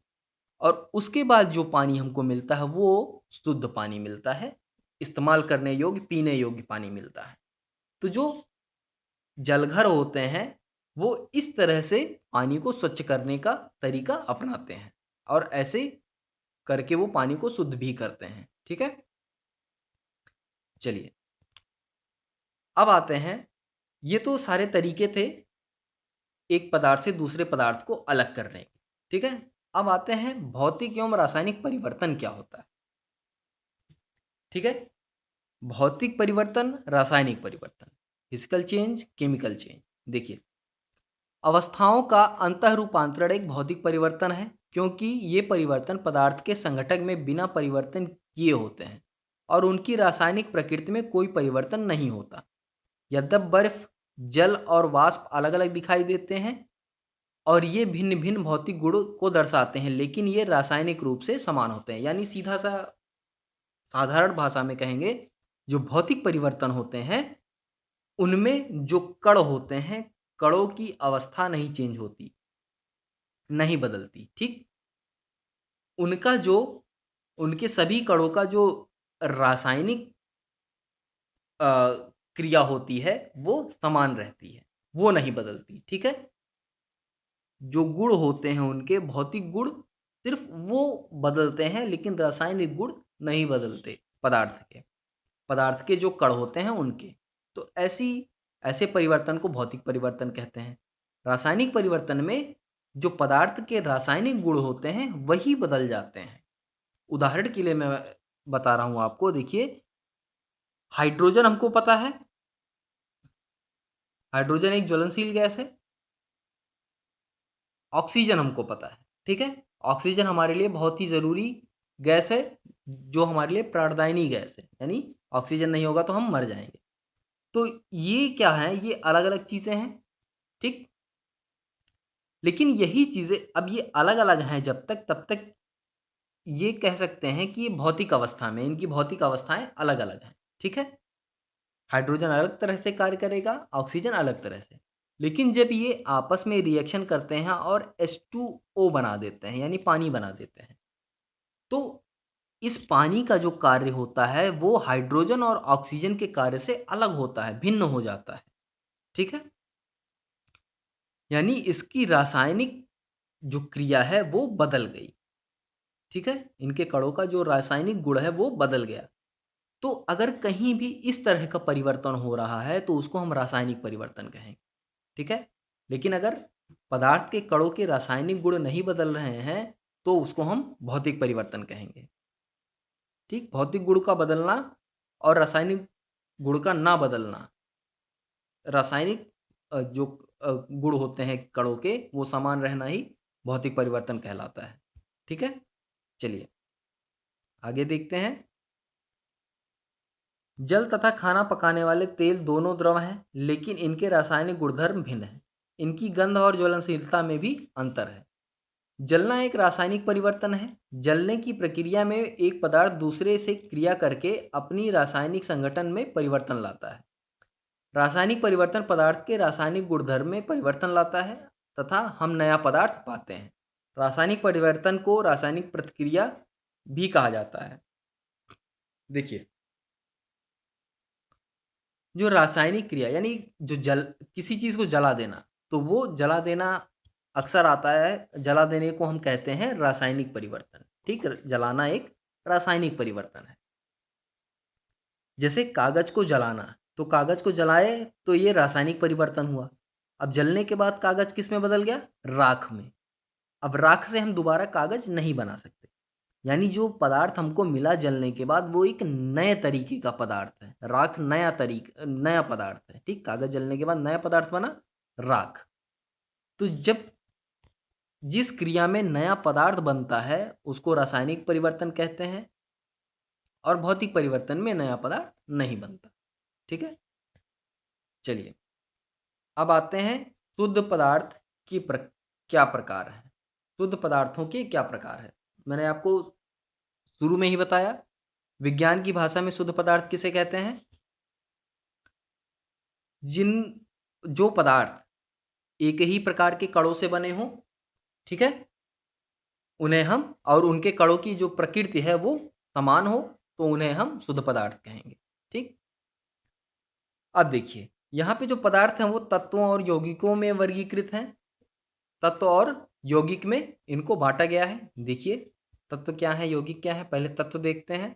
और उसके बाद जो पानी हमको मिलता है वो शुद्ध पानी मिलता है, इस्तेमाल करने योग्य, पीने योग्य पानी मिलता है। तो जो जलघर होते हैं वो इस तरह से पानी को स्वच्छ करने का तरीका अपनाते हैं और ऐसे करके वो पानी को शुद्ध भी करते हैं, ठीक है। चलिए, अब आते हैं, ये तो सारे तरीके थे एक पदार्थ से दूसरे पदार्थ को अलग करने के, ठीक है। अब आते हैं भौतिक एवं रासायनिक परिवर्तन क्या होता है, ठीक है। भौतिक परिवर्तन, रासायनिक परिवर्तन, फिजिकल चेंज, केमिकल चेंज। देखिए, अवस्थाओं का अंतः रूपांतरण एक भौतिक परिवर्तन है, क्योंकि ये परिवर्तन पदार्थ के संघटक में बिना परिवर्तन किए होते हैं और उनकी रासायनिक प्रकृति में कोई परिवर्तन नहीं होता। यद्यपि बर्फ, जल और वाष्प अलग अलग दिखाई देते हैं और ये भिन्न भिन्न भौतिक गुणों को दर्शाते हैं, लेकिन ये रासायनिक रूप से समान होते हैं। यानी सीधा सा साधारण भाषा में कहेंगे, जो भौतिक परिवर्तन होते हैं उनमें जो कण होते हैं, कणों की अवस्था नहीं चेंज होती, नहीं बदलती, ठीक। उनका जो उनके सभी कणों का जो रासायनिक अ, क्रिया होती है वो समान रहती है, वो नहीं बदलती, ठीक है। जो गुण होते हैं उनके भौतिक गुण सिर्फ वो बदलते हैं, लेकिन रासायनिक गुण नहीं बदलते पदार्थ के जो कण होते हैं उनके। तो ऐसे परिवर्तन को भौतिक परिवर्तन कहते हैं। रासायनिक परिवर्तन में जो पदार्थ के रासायनिक गुण होते हैं वही बदल जाते हैं। उदाहरण के लिए मैं बता रहा हूँ आपको, देखिए, हाइड्रोजन हमको पता है, हाइड्रोजन एक ज्वलनशील गैस है, ऑक्सीजन हमको पता है, ठीक है। ऑक्सीजन हमारे लिए बहुत ही ज़रूरी गैस है, जो हमारे लिए प्राणदायिनी गैस है, यानी ऑक्सीजन नहीं होगा तो हम मर जाएंगे। तो ये क्या है, ये अलग अलग चीज़ें हैं, ठीक। लेकिन यही चीज़ें अब ये अलग अलग हैं जब तक, तब तक ये कह सकते हैं कि ये भौतिक अवस्था में, इनकी भौतिक अवस्थाएं अलग अलग हैं, ठीक है। हाइड्रोजन अलग तरह से कार्य करेगा, ऑक्सीजन अलग तरह से। लेकिन जब ये आपस में रिएक्शन करते हैं और H2O बना देते हैं, यानी पानी बना देते हैं, तो इस पानी का जो कार्य होता है वो हाइड्रोजन और ऑक्सीजन के कार्य से अलग होता है, भिन्न हो जाता है, ठीक है। यानी इसकी रासायनिक जो क्रिया है वो बदल गई, ठीक है। इनके कणों का जो रासायनिक गुण है वो बदल गया। तो अगर कहीं भी इस तरह का परिवर्तन हो रहा है तो उसको हम रासायनिक परिवर्तन कहेंगे, ठीक है। लेकिन अगर पदार्थ के कणों के रासायनिक गुण नहीं बदल रहे हैं तो उसको हम भौतिक परिवर्तन कहेंगे, ठीक। भौतिक गुण का बदलना और रासायनिक गुण का ना बदलना, रासायनिक जो गुण होते हैं कणों के वो समान रहना ही भौतिक परिवर्तन कहलाता है, ठीक है। चलिए आगे देखते हैं। जल तथा खाना पकाने वाले तेल दोनों द्रव हैं, लेकिन इनके रासायनिक गुणधर्म भिन्न हैं। इनकी गंध और ज्वलनशीलता में भी अंतर है। जलना एक रासायनिक परिवर्तन है। जलने की प्रक्रिया में एक पदार्थ दूसरे से क्रिया करके अपनी रासायनिक संगठन में परिवर्तन लाता है। रासायनिक परिवर्तन पदार्थ के रासायनिक गुणधर्म में परिवर्तन लाता है तथा हम नया पदार्थ पाते हैं। रासायनिक परिवर्तन को रासायनिक प्रतिक्रिया भी कहा जाता है। देखिए, जो रासायनिक क्रिया यानी जो जल किसी चीज़ को जला देना, तो वो जला देना अक्सर आता है, जला देने को हम कहते हैं रासायनिक परिवर्तन, ठीक। जलाना एक रासायनिक परिवर्तन है। जैसे कागज को जलाना, तो कागज को जलाए तो ये रासायनिक परिवर्तन हुआ। अब जलने के बाद कागज किस में बदल गया, राख में। अब राख से हम दोबारा कागज नहीं बना सकते, यानी जो पदार्थ हमको मिला जलने के बाद वो एक नए तरीके का पदार्थ है। राख नया पदार्थ है, ठीक। कागज जलने के बाद नया पदार्थ बना, राख। तो जब जिस क्रिया में नया पदार्थ बनता है उसको रासायनिक परिवर्तन कहते हैं, और भौतिक परिवर्तन में नया पदार्थ नहीं बनता, ठीक है। चलिए अब आते हैं शुद्ध पदार्थ की क्या प्रकार है। शुद्ध पदार्थों के क्या प्रकार है, मैंने आपको शुरू में ही बताया। विज्ञान की भाषा में शुद्ध पदार्थ किसे कहते हैं, जिन जो पदार्थ एक ही प्रकार के कणों से बने हों, ठीक है, उन्हें हम, और उनके कणों की जो प्रकृति है वो समान हो, तो उन्हें हम शुद्ध पदार्थ कहेंगे, ठीक। अब देखिए यहाँ पे जो पदार्थ हैं वो तत्वों और यौगिकों में वर्गीकृत हैं। तत्व और यौगिक में इनको बांटा गया है। देखिए तत्व क्या है, यौगिक क्या है, पहले तत्व देखते हैं।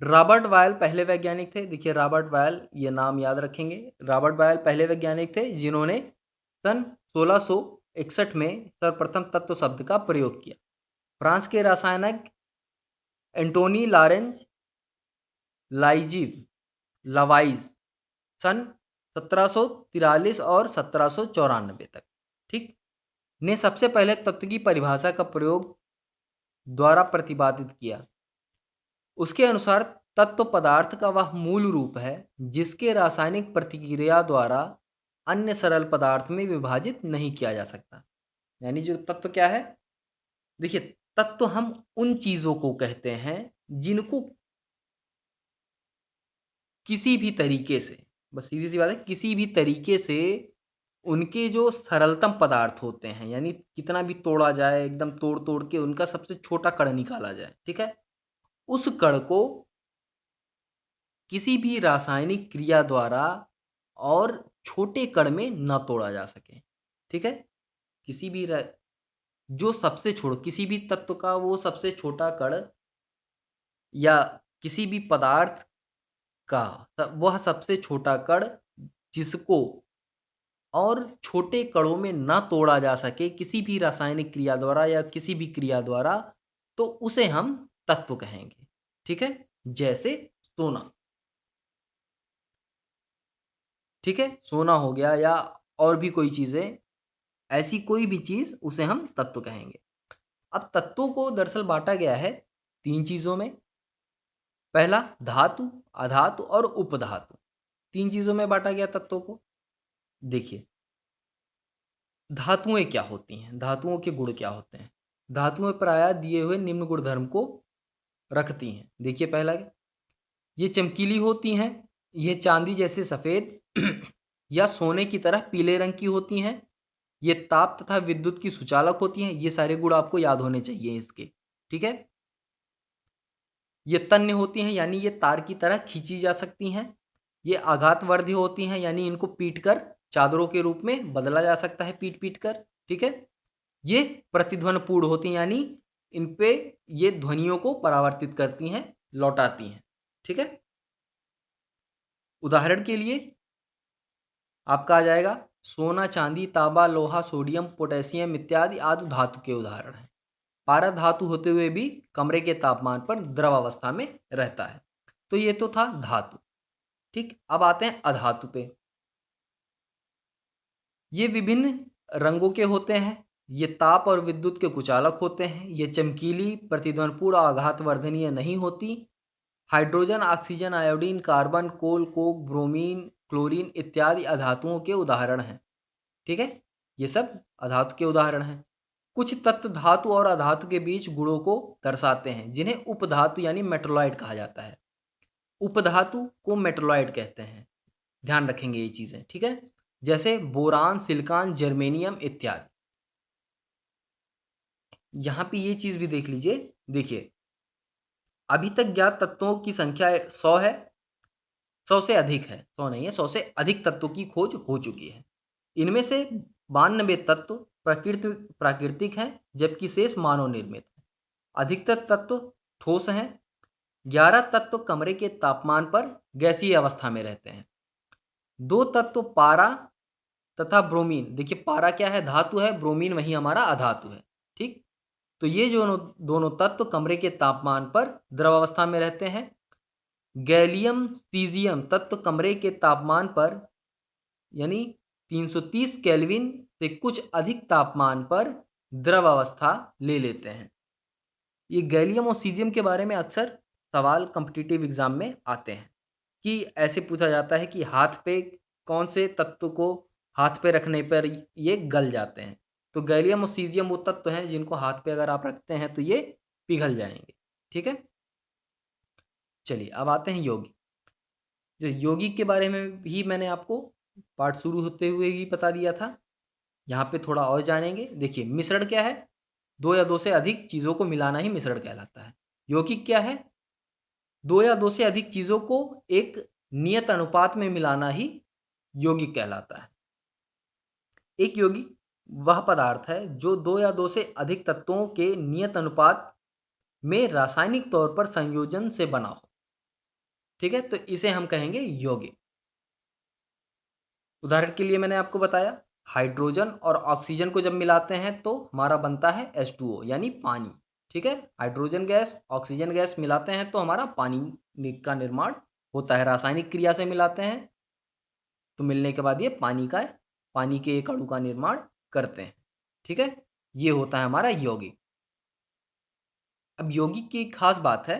रॉबर्ट बायल पहले वैज्ञानिक थे। देखिए रॉबर्ट बायल, ये नाम याद रखेंगे। रॉबर्ट बायल पहले वैज्ञानिक थे जिन्होंने सन 1661 में सर्वप्रथम तत्व शब्द का प्रयोग किया। फ्रांस के रसायनज्ञ एंटोनी लॉरेंज लाइजीव लवाइज सन 1743 और 1794 तक, ठीक, ने सबसे पहले तत्व की परिभाषा का प्रयोग द्वारा प्रतिपादित किया। उसके अनुसार तत्व पदार्थ का वह मूल रूप है जिसके रासायनिक प्रतिक्रिया द्वारा अन्य सरल पदार्थ में विभाजित नहीं किया जा सकता। यानी जो तत्व क्या है, देखिए तत्व हम उन चीज़ों को कहते हैं जिनको किसी भी तरीके से, बस सीधी सी बात है, किसी भी तरीके से उनके जो सरलतम पदार्थ होते हैं, यानी कितना भी तोड़ा जाए, एकदम तोड़ तोड़ के उनका सबसे छोटा कण निकाला जाए, ठीक है, उस कण को किसी भी रासायनिक क्रिया द्वारा और छोटे कण में न तोड़ा जा सके, ठीक है। किसी भी जो सबसे किसी भी तत्व का वो सबसे छोटा कण या किसी भी पदार्थ का वह सबसे छोटा कण जिसको और छोटे कणों में ना तोड़ा जा सके किसी भी रासायनिक क्रिया द्वारा या किसी भी क्रिया द्वारा, तो उसे हम तत्व कहेंगे, ठीक है। जैसे सोना, ठीक है, सोना हो गया या और भी कोई चीज़ें ऐसी कोई भी चीज़ उसे हम तत्व कहेंगे। अब तत्वों को दरअसल बांटा गया है 3 चीज़ों में। पहला धातु, अधातु और उपधातु, 3 चीज़ों में बांटा गया तत्वों को। देखिए, धातुएँ क्या होती हैं? धातुओं के गुण क्या होते हैं? धातुएँ प्रायः दिए हुए निम्न गुणधर्म को रखती हैं। देखिए पहला, ये चमकीली होती हैं, ये चांदी जैसे सफ़ेद या सोने की तरह पीले रंग की होती हैं, ये ताप तथा विद्युत की सुचालक होती हैं। ये सारे गुण आपको याद होने चाहिए इसके, ठीक है? ये तन्य होती हैं, यानी ये तार की तरह खींची जा सकती हैं। ये आघातवर्धी होती हैं, यानी इनको पीटकर चादरों के रूप में बदला जा सकता है, पीट-पीट कर, ठीक है? ये प्रतिध्वनिपूर्ण होती हैं, यानी इन पे ये ध्वनियों को परावर्तित करती हैं, लौटाती हैं, ठीक है? उदाहरण के लिए आपका आ जाएगा सोना, चांदी, तांबा, लोहा, सोडियम, पोटेशियम इत्यादि आदि धातु के उदाहरण हैं। पारद धातु होते हुए भी कमरे के तापमान पर द्रव अवस्था में रहता है। तो ये तो था धातु, ठीक। अब आते हैं अधातु पे। ये विभिन्न रंगों के होते हैं, ये ताप और विद्युत के कुचालक होते हैं, ये चमकीली, प्रतिध्वनिपूर्ण, आघातवर्धनीय नहीं होती। हाइड्रोजन, ऑक्सीजन, आयोडीन, कार्बन, कोल, कोक, ब्रोमीन, क्लोरीन इत्यादि अधातुओं के उदाहरण हैं, ठीक है? ये सब अधातु के उदाहरण हैं। कुछ तत्व धातु और अधातु के बीच गुणों को दर्शाते हैं, जिन्हें उपधातु यानी मेटलॉइड कहा जाता है। उपधातु को मेटलॉइड कहते हैं, ध्यान रखेंगे ये चीज़ें, ठीक है? जैसे बोरान, सिलिकॉन, जर्मेनियम इत्यादि। यहाँ पे ये चीज़ भी देख लीजिए, देखिए अभी तक ज्ञात तत्वों की संख्या 100 है, 100 से अधिक है, 100 नहीं है, 100 से अधिक तत्वों की खोज हो चुकी है। इनमें से 92 तत्व प्राकृतिक हैं, जबकि शेष मानव निर्मित हैं। अधिकतर तत्व ठोस हैं। 11 तत्व कमरे के तापमान पर गैसीय अवस्था में रहते हैं। 2 तत्व पारा तथा ब्रोमीन, देखिए पारा क्या है? धातु है, ब्रोमीन वही हमारा अधातु है, ठीक। तो ये जो दोनों तत्व कमरे के तापमान पर द्रव अवस्था में रहते हैं। गैलियम सीजियम तत्व कमरे के तापमान पर यानी 330 केल्विन से कुछ अधिक तापमान पर द्रव अवस्था ले लेते हैं। ये गैलियम और सीजियम के बारे में अक्सर सवाल कॉम्पिटिटिव एग्जाम में आते हैं कि ऐसे पूछा जाता है कि हाथ पे कौन से तत्व को हाथ पे रखने पर ये गल जाते हैं। तो गैलियम और सीजियम वो तत्व हैं जिनको हाथ पे अगर आप रखते हैं तो ये पिघल जाएंगे, ठीक है। चलिए अब आते हैं यौगिक। जो यौगिक के बारे में भी मैंने आपको पाठ शुरू होते हुए ही बता दिया था, यहाँ पे थोड़ा और जानेंगे। देखिए मिश्रण क्या है? 2 या 2 से अधिक चीज़ों को मिलाना ही मिश्रण कहलाता है। यौगिक क्या है? 2 या 2 से अधिक चीज़ों को एक नियत अनुपात में मिलाना ही यौगिक कहलाता है। एक यौगिक वह पदार्थ है जो 2 या 2 से अधिक तत्वों के नियत अनुपात में रासायनिक तौर पर संयोजन से बना हो, ठीक है। तो इसे हम कहेंगे यौगिक। उदाहरण के लिए मैंने आपको बताया हाइड्रोजन और ऑक्सीजन को जब मिलाते हैं तो हमारा बनता है H2O यानी पानी, ठीक है। हाइड्रोजन गैस, ऑक्सीजन गैस मिलाते हैं तो हमारा पानी का निर्माण होता है। रासायनिक क्रिया से मिलाते हैं तो मिलने के बाद ये पानी के एक अणु का निर्माण करते हैं, ठीक है। ये होता है हमारा यौगिक। अब यौगिक की एक खास बात है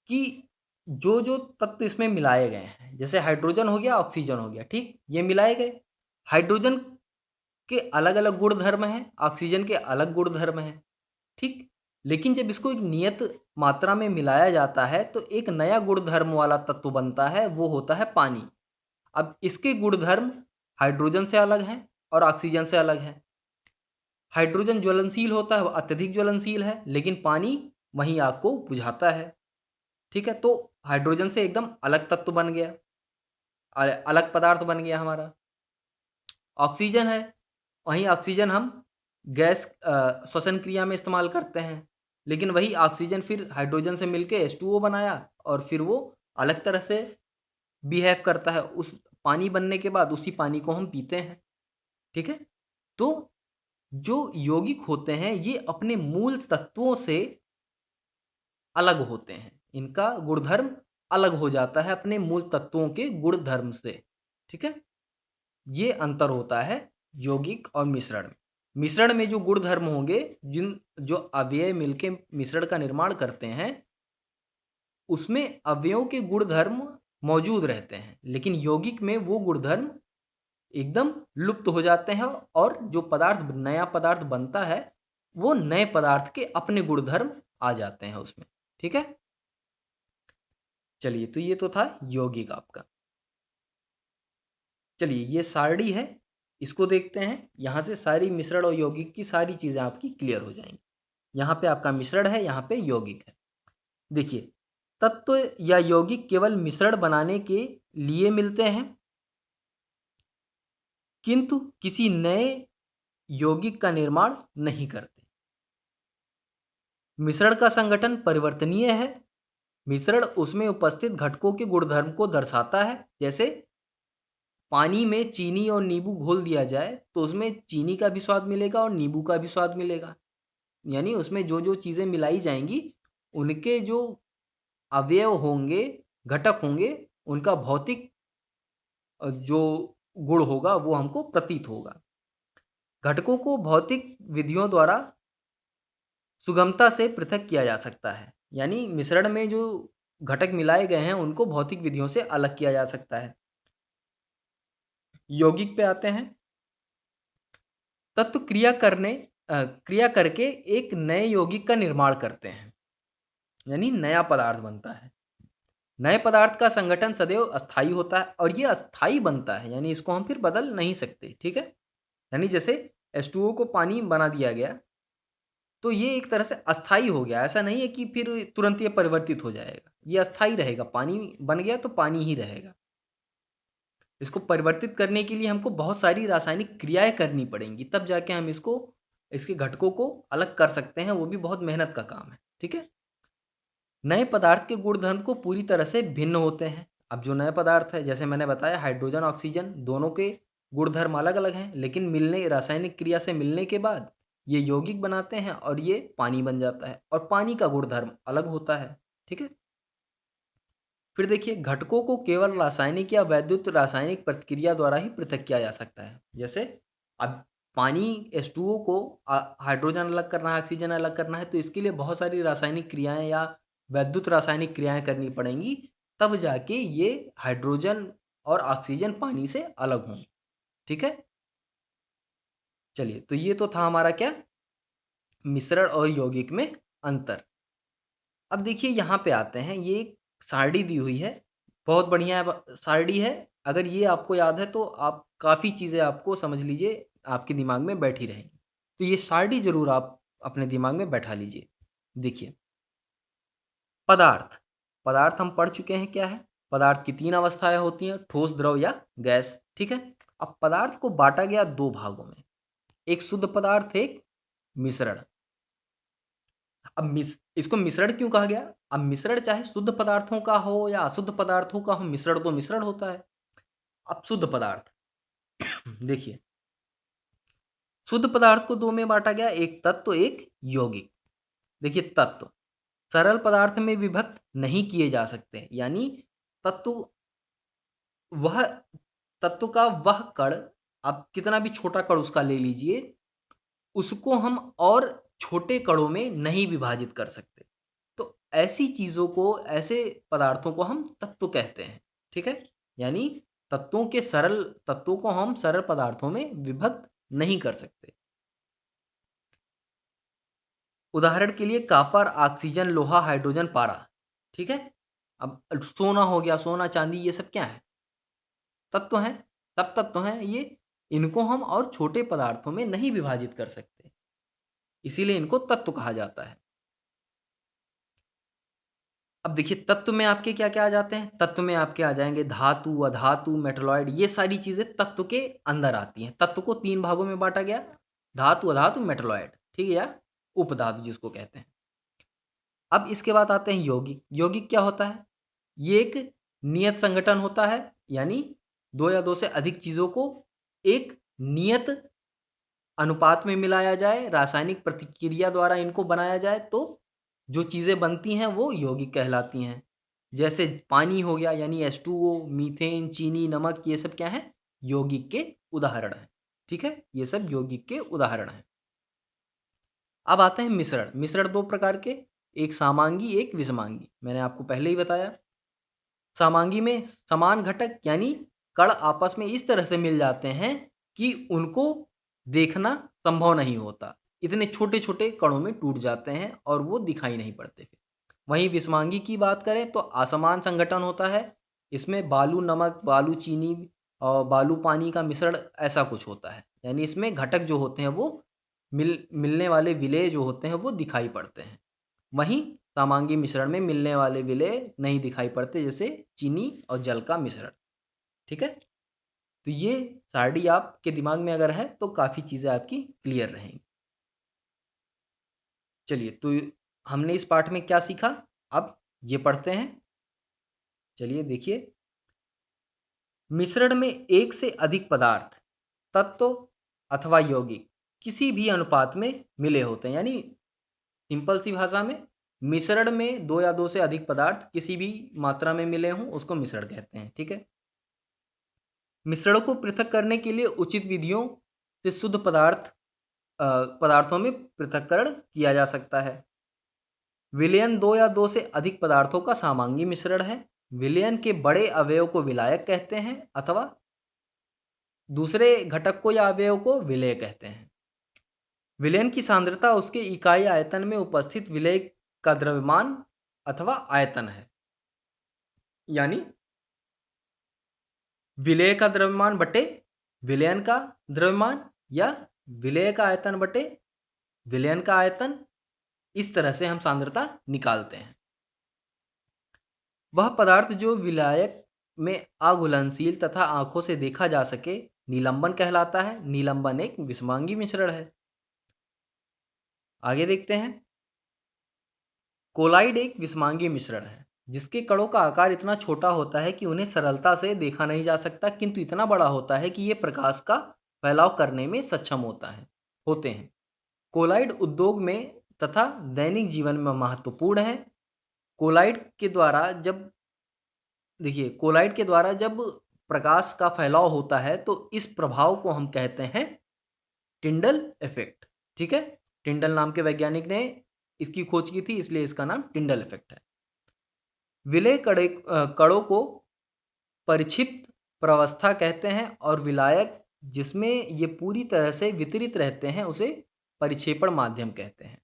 कि जो जो तत्व इसमें मिलाए गए हैं, जैसे हाइड्रोजन हो गया, ऑक्सीजन हो गया, ठीक, ये मिलाए गए। हाइड्रोजन के अलग अलग गुण धर्म हैं, ऑक्सीजन के अलग गुण धर्म हैं, ठीक। लेकिन जब इसको एक नियत मात्रा में मिलाया जाता है तो एक नया गुण धर्म वाला तत्व बनता है, वो होता है पानी। अब इसके गुण धर्म हाइड्रोजन से अलग हैं और ऑक्सीजन से अलग हैं। हाइड्रोजन ज्वलनशील होता है, वह अत्यधिक ज्वलनशील है, लेकिन पानी वहीं आग को बुझाता है, ठीक है। तो हाइड्रोजन से एकदम अलग तत्व बन गया, अलग पदार्थ बन गया हमारा। ऑक्सीजन है, वहीं ऑक्सीजन हम गैस श्वसन क्रिया में इस्तेमाल करते हैं, लेकिन वही ऑक्सीजन फिर हाइड्रोजन से मिलके H2O बनाया और फिर वो अलग तरह से बिहेव करता है। उस पानी बनने के बाद उसी पानी को हम पीते हैं, ठीक है। तो जो यौगिक होते हैं ये अपने मूल तत्वों से अलग होते हैं, इनका गुणधर्म अलग हो जाता है अपने मूल तत्वों के गुणधर्म से, ठीक है। ये अंतर होता है यौगिक और मिश्रण। मिश्रण में जो गुण धर्म होंगे, जो अवयव मिलके मिश्रण का निर्माण करते हैं, उसमें अवयवों के गुण धर्म मौजूद रहते हैं, लेकिन यौगिक में वो गुण धर्म एकदम लुप्त हो जाते हैं और जो पदार्थ नया पदार्थ बनता है वो नए पदार्थ के अपने गुणधर्म आ जाते हैं उसमें। ठीक है, चलिए, तो ये तो था यौगिक आपका। चलिए, ये सारणी है, इसको देखते हैं। यहाँ से सारी मिश्रण और यौगिक की सारी चीज़ें आपकी क्लियर हो जाएंगी। यहाँ पे आपका मिश्रण है, यहाँ पे यौगिक है। देखिए, तत्व या यौगिक केवल मिश्रण बनाने के लिए मिलते हैं, किंतु किसी नए यौगिक का निर्माण नहीं करते। मिश्रण का संगठन परिवर्तनीय है। मिश्रण उसमें उपस्थित घटकों के गुणधर्म को दर्शाता है। जैसे पानी में चीनी और नींबू घोल दिया जाए तो उसमें चीनी का भी स्वाद मिलेगा और नींबू का भी स्वाद मिलेगा। यानी उसमें जो जो चीज़ें मिलाई जाएंगी उनके जो अवयव होंगे, घटक होंगे, उनका भौतिक जो गुण होगा वो हमको प्रतीत होगा। घटकों को भौतिक विधियों द्वारा सुगमता से पृथक किया जा सकता है। यानी मिश्रण में जो घटक मिलाए गए हैं उनको भौतिक विधियों से अलग किया जा सकता है। यौगिक पे आते हैं। तत्व क्रिया करके एक नए यौगिक का निर्माण करते हैं, यानी नया पदार्थ बनता है। नए पदार्थ का संगठन सदैव अस्थायी होता है और ये अस्थायी बनता है, यानी इसको हम फिर बदल नहीं सकते। ठीक है, यानी जैसे H2O को पानी बना दिया गया तो ये एक तरह से अस्थाई हो गया। ऐसा नहीं है कि फिर तुरंत ये परिवर्तित हो जाएगा, ये अस्थाई रहेगा। पानी बन गया तो पानी ही रहेगा। इसको परिवर्तित करने के लिए हमको बहुत सारी रासायनिक क्रियाएं करनी पड़ेंगी, तब जाके हम इसके घटकों को अलग कर सकते हैं। वो भी बहुत मेहनत का काम है। ठीक है, नए पदार्थ के गुणधर्म को पूरी तरह से भिन्न होते हैं। अब जो नए पदार्थ है, जैसे मैंने बताया, हाइड्रोजन ऑक्सीजन दोनों के गुणधर्म अलग अलग हैं, लेकिन रासायनिक क्रिया से मिलने के बाद ये यौगिक बनाते हैं और ये पानी बन जाता है और पानी का गुणधर्म अलग होता है। ठीक है, फिर देखिए, घटकों को केवल रासायनिक या वैद्युत रासायनिक प्रतिक्रिया द्वारा ही पृथक किया जा सकता है। जैसे अब पानी H2O को हाइड्रोजन अलग करना है, ऑक्सीजन अलग करना है, तो इसके लिए बहुत सारी रासायनिक क्रियाएं या वैद्युत रासायनिक क्रियाएं करनी पड़ेंगी, तब जाके ये हाइड्रोजन और ऑक्सीजन पानी से अलग हों। ठीक है, चलिए, तो ये तो था हमारा क्या, मिश्रण और यौगिक में अंतर। अब देखिए, यहाँ पे आते हैं। ये एक सारणी दी हुई है, बहुत बढ़िया सारणी है। अगर ये आपको याद है तो आप काफ़ी चीज़ें, आपको समझ लीजिए, आपके दिमाग में बैठी रहेंगी। तो ये सारणी ज़रूर आप अपने दिमाग में बैठा लीजिए। देखिए, पदार्थ। पदार्थ हम पढ़ चुके हैं क्या है। पदार्थ की 3 अवस्थाएं होती हैं, ठोस, द्रव या गैस। ठीक है, अब पदार्थ को बांटा गया 2 भागों में, एक शुद्ध पदार्थ, एक मिश्रण। अब इसको मिश्रण क्यों कहा गया? अब मिश्रण चाहे शुद्ध पदार्थों का हो या अशुद्ध पदार्थों का हो, मिश्रण तो मिश्रण होता है। अब शुद्ध पदार्थ देखिए, शुद्ध पदार्थ को 2 में बांटा गया, एक तत्व, एक यौगिक। देखिए, तत्व सरल पदार्थ में विभक्त नहीं किए जा सकते, यानी तत्व वह तत्व का वह कण, आप कितना भी छोटा कण उसका ले लीजिए, उसको हम और छोटे कणों में नहीं विभाजित कर सकते। तो ऐसी चीज़ों को, ऐसे पदार्थों को हम तत्व कहते हैं। ठीक है, यानी तत्वों को हम सरल पदार्थों में विभक्त नहीं कर सकते। उदाहरण के लिए कॉपर, ऑक्सीजन, लोहा, हाइड्रोजन, पारा। ठीक है, अब सोना हो गया, सोना, चांदी, ये सब क्या है? तत्व हैं। तब तत्व हैं ये। इनको हम और छोटे पदार्थों में नहीं विभाजित कर सकते, इसीलिए इनको तत्व कहा जाता है। अब देखिए, तत्व में आपके क्या क्या आ जाते हैं? तत्व में आपके आ जाएंगे धातु, अधातु, मेटलॉइड। ये सारी चीजें तत्व के अंदर आती हैं। तत्व को 3 भागों में बांटा गया, धातु, अधातु, मेटलॉइड। ठीक है, या उपधातु जिसको कहते हैं। अब इसके बाद आते हैं यौगिक। यौगिक क्या होता है? ये एक नियत संगठन होता है, यानी 2 या 2 से अधिक चीजों को एक नियत अनुपात में मिलाया जाए, रासायनिक प्रतिक्रिया द्वारा इनको बनाया जाए, तो जो चीज़ें बनती हैं वो यौगिक कहलाती हैं। जैसे पानी हो गया, यानी H2O, मीथेन, चीनी, नमक, ये सब क्या है? यौगिक के उदाहरण हैं। ठीक है, ये सब यौगिक के उदाहरण हैं। अब आते हैं मिश्रण। मिश्रण दो प्रकार के, एक समांगी एक विषमांगी। मैंने आपको पहले ही बताया। समांगी में समान घटक यानी कण आपस में इस तरह से मिल जाते हैं कि उनको देखना संभव नहीं होता, इतने छोटे छोटे कणों में टूट जाते हैं और वो दिखाई नहीं पड़ते फिर। वहीं विषमांगी की बात करें तो असमान संगठन होता है, इसमें बालू नमक, बालू चीनी और बालू पानी का मिश्रण ऐसा कुछ होता है, यानी इसमें घटक जो होते हैं वो मिलने वाले विलेय जो होते हैं वो दिखाई पड़ते हैं। वहीं समांगी मिश्रण में मिलने वाले विलेय नहीं दिखाई पड़ते, जैसे चीनी और जल का मिश्रण। ठीक है, तो ये सारणी आपके दिमाग में अगर है तो काफ़ी चीज़ें आपकी क्लियर रहेंगी। चलिए, तो हमने इस पाठ में क्या सीखा, अब ये पढ़ते हैं। चलिए देखिए, मिश्रण में एक से अधिक पदार्थ, तत्व अथवा यौगिक किसी भी अनुपात में मिले होते हैं, यानी सिंपल सी भाषा में मिश्रण में दो या दो से अधिक पदार्थ किसी भी मात्रा में मिले हों उसको मिश्रण कहते हैं। ठीक है, मिश्रणों को पृथक करने के लिए उचित विधियों से शुद्ध पदार्थों में पृथक्करण किया जा सकता है। विलयन दो या दो से अधिक पदार्थों का समांगी मिश्रण है। विलयन के बड़े अवयव को विलायक कहते हैं अथवा दूसरे घटक को या अवयव को विलेय कहते हैं। विलयन की सांद्रता उसके इकाई आयतन में उपस्थित विलेय का द्रव्यमान अथवा आयतन है, यानी विलेय का द्रव्यमान बटे विलयन का द्रव्यमान या विलेय का आयतन बटे विलयन का आयतन, इस तरह से हम सांद्रता निकालते हैं। वह पदार्थ जो विलायक में अघुलनशील तथा आंखों से देखा जा सके निलंबन कहलाता है। निलंबन एक विषमांगी मिश्रण है। आगे देखते हैं, कोलाइड एक विषमांगी मिश्रण है जिसके कणों का आकार इतना छोटा होता है कि उन्हें सरलता से देखा नहीं जा सकता, किंतु इतना बड़ा होता है कि ये प्रकाश का फैलाव करने में सक्षम होते हैं। कोलाइड उद्योग में तथा दैनिक जीवन में महत्वपूर्ण है। कोलाइड के द्वारा जब देखिए, कोलाइड के द्वारा जब प्रकाश का फैलाव होता है तो इस प्रभाव को हम कहते हैं टिंडल इफेक्ट। ठीक है, टिंडल नाम के वैज्ञानिक ने इसकी खोज की थी, इसलिए इसका नाम टिंडल इफेक्ट है। विलेय कणों को परिक्षिप्त प्रावस्था कहते हैं और विलायक जिसमें ये पूरी तरह से वितरित रहते हैं उसे परिक्षेपण माध्यम कहते हैं।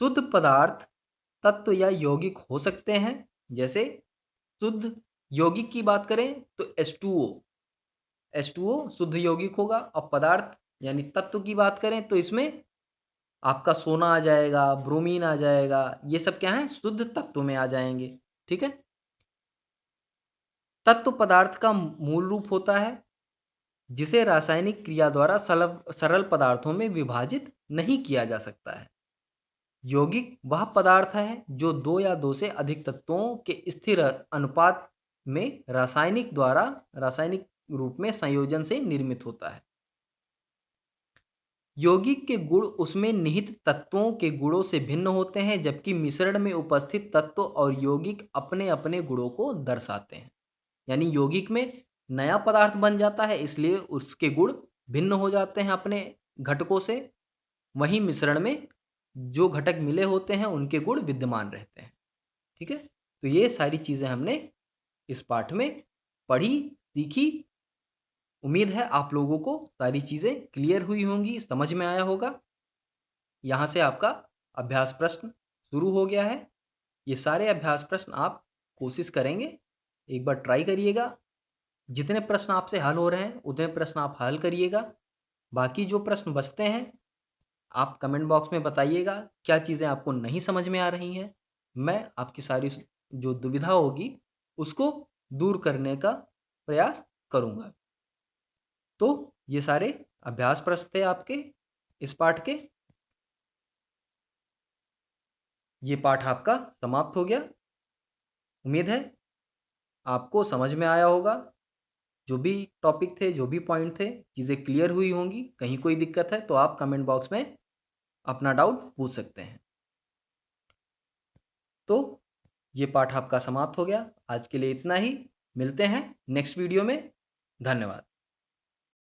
शुद्ध पदार्थ तत्व या यौगिक हो सकते हैं, जैसे शुद्ध यौगिक की बात करें तो H2O शुद्ध यौगिक होगा। और पदार्थ यानी तत्व की बात करें तो इसमें आपका सोना आ जाएगा, ब्रोमीन आ जाएगा, ये सब क्या है, शुद्ध तत्व में आ जाएंगे। ठीक है, तत्व पदार्थ का मूल रूप होता है जिसे रासायनिक क्रिया द्वारा सरल पदार्थों में विभाजित नहीं किया जा सकता है। यौगिक वह पदार्थ है जो दो या दो से अधिक तत्वों के स्थिर अनुपात में रासायनिक रूप में संयोजन से निर्मित होता है। यौगिक के गुण उसमें निहित तत्वों के गुणों से भिन्न होते हैं, जबकि मिश्रण में उपस्थित तत्व और यौगिक अपने अपने गुणों को दर्शाते हैं। यानी यौगिक में नया पदार्थ बन जाता है, इसलिए उसके गुण भिन्न हो जाते हैं अपने घटकों से। वहीं मिश्रण में जो घटक मिले होते हैं उनके गुण विद्यमान रहते हैं। ठीक है, तो ये सारी चीज़ें हमने इस पाठ में पढ़ी, सीखी। उम्मीद है आप लोगों को सारी चीज़ें क्लियर हुई होंगी, समझ में आया होगा। यहाँ से आपका अभ्यास प्रश्न शुरू हो गया है। ये सारे अभ्यास प्रश्न आप कोशिश करेंगे, एक बार ट्राई करिएगा। जितने प्रश्न आपसे हल हो रहे हैं उतने प्रश्न आप हल करिएगा। बाकी जो प्रश्न बचते हैं आप कमेंट बॉक्स में बताइएगा, क्या चीज़ें आपको नहीं समझ में आ रही हैं। मैं आपकी सारी जो दुविधा होगी उसको दूर करने का प्रयास करूँगा। तो ये सारे अभ्यास प्रश्न थे आपके इस पाठ के। ये पाठ आपका समाप्त हो गया। उम्मीद है आपको समझ में आया होगा। जो भी टॉपिक थे, जो भी पॉइंट थे, चीज़ें क्लियर हुई होंगी। कहीं कोई दिक्कत है तो आप कमेंट बॉक्स में अपना डाउट पूछ सकते हैं। तो ये पाठ आपका समाप्त हो गया। आज के लिए इतना ही। मिलते हैं नेक्स्ट वीडियो में। धन्यवाद।